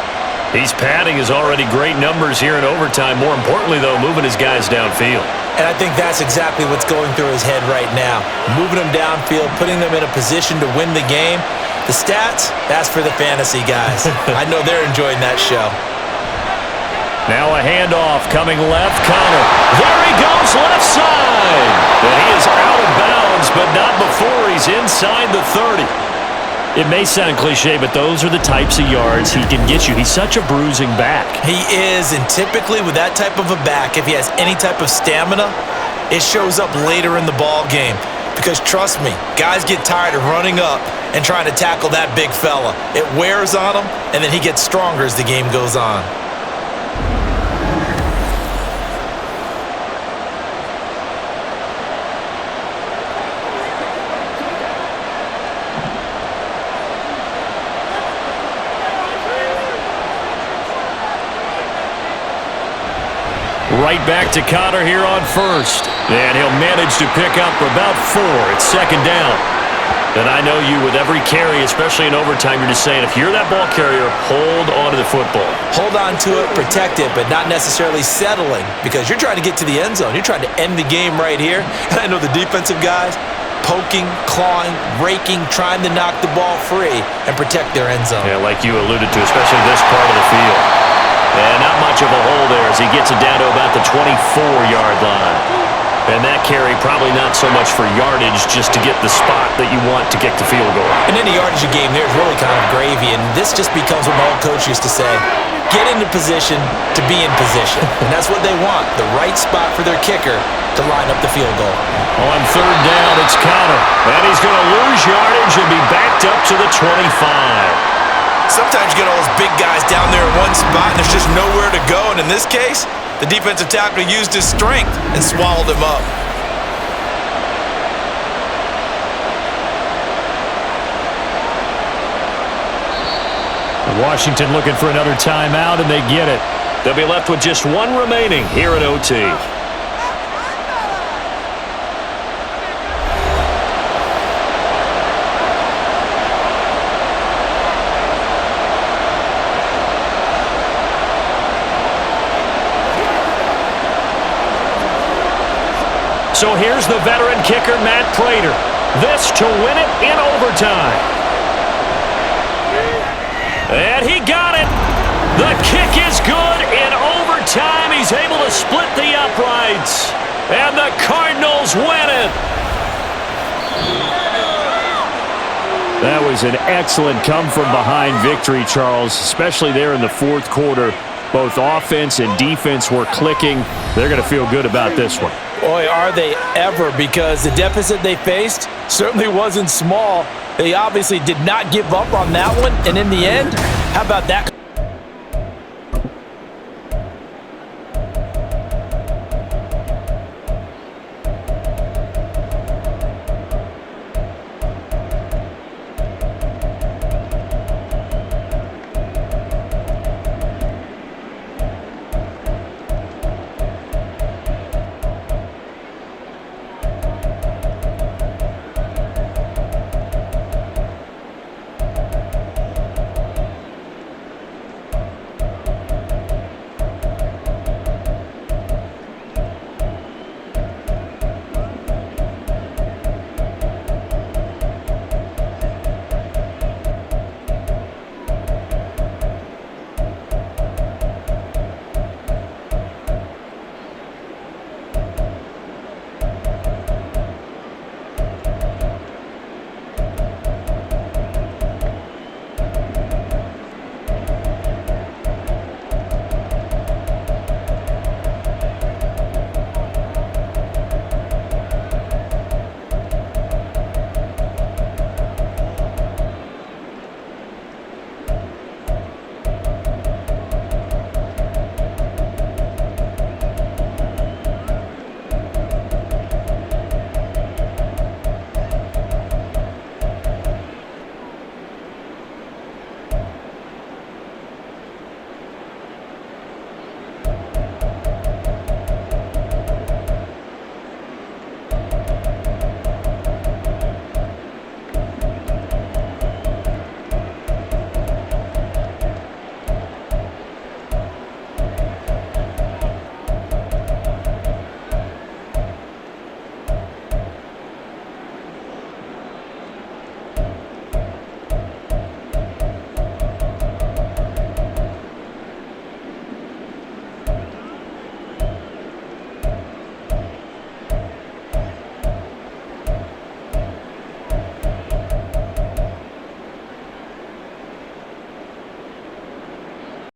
He's padding his already great numbers here in overtime. More importantly, though, moving his guys downfield. And I think that's exactly what's going through his head right now. Moving them downfield, putting them in a position to win the game. The stats, that's for the fantasy guys. I know they're enjoying that show. Now a handoff coming left. Connor. There he goes, left side. And he is out of bounds, but not before he's inside the 30. It may sound cliche, but those are the types of yards he can get you. He's such a bruising back. He is, and typically with that type of a back, if he has any type of stamina, it shows up later in the ball game. Because trust me, guys get tired of running up and trying to tackle that big fella. It wears on him, and then he gets stronger as the game goes on. Right back to Connor here on 1st. And he'll manage to pick up about 4. It's 2nd down. And I know you with every carry, especially in overtime, you're just saying, if you're that ball carrier, hold on to the football. Hold on to it, protect it, but not necessarily settling because you're trying to get to the end zone. You're trying to end the game right here. And I know the defensive guys, poking, clawing, raking, trying to knock the ball free and protect their end zone. Yeah, like you alluded to, especially this part of the field. And not much of a hole there as he gets it down to about the 24-yard line. And that carry probably not so much for yardage, just to get the spot that you want to kick the field goal. And any yardage you game there is really kind of gravy, and this just becomes what my old coach used to say, get into position to be in position. And that's what they want, the right spot for their kicker to line up the field goal. On 3rd down, it's Connor. And he's going to lose yardage and be backed up to the 25. Sometimes you get all those big guys down there in one spot and there's just nowhere to go. And in this case, the defensive tackle used his strength and swallowed him up. Washington looking for another timeout, and they get it. They'll be left with just 1 remaining here at OT. So here's the veteran kicker, Matt Prater. This to win it in overtime. And he got it. The kick is good in overtime. He's able to split the uprights. And the Cardinals win it. That was an excellent come-from-behind victory, Charles, especially there in the fourth quarter. Both offense and defense were clicking. They're going to feel good about this one. Boy, are they ever, because the deficit they faced certainly wasn't small. They obviously did not give up on that one, and in the end, how about that?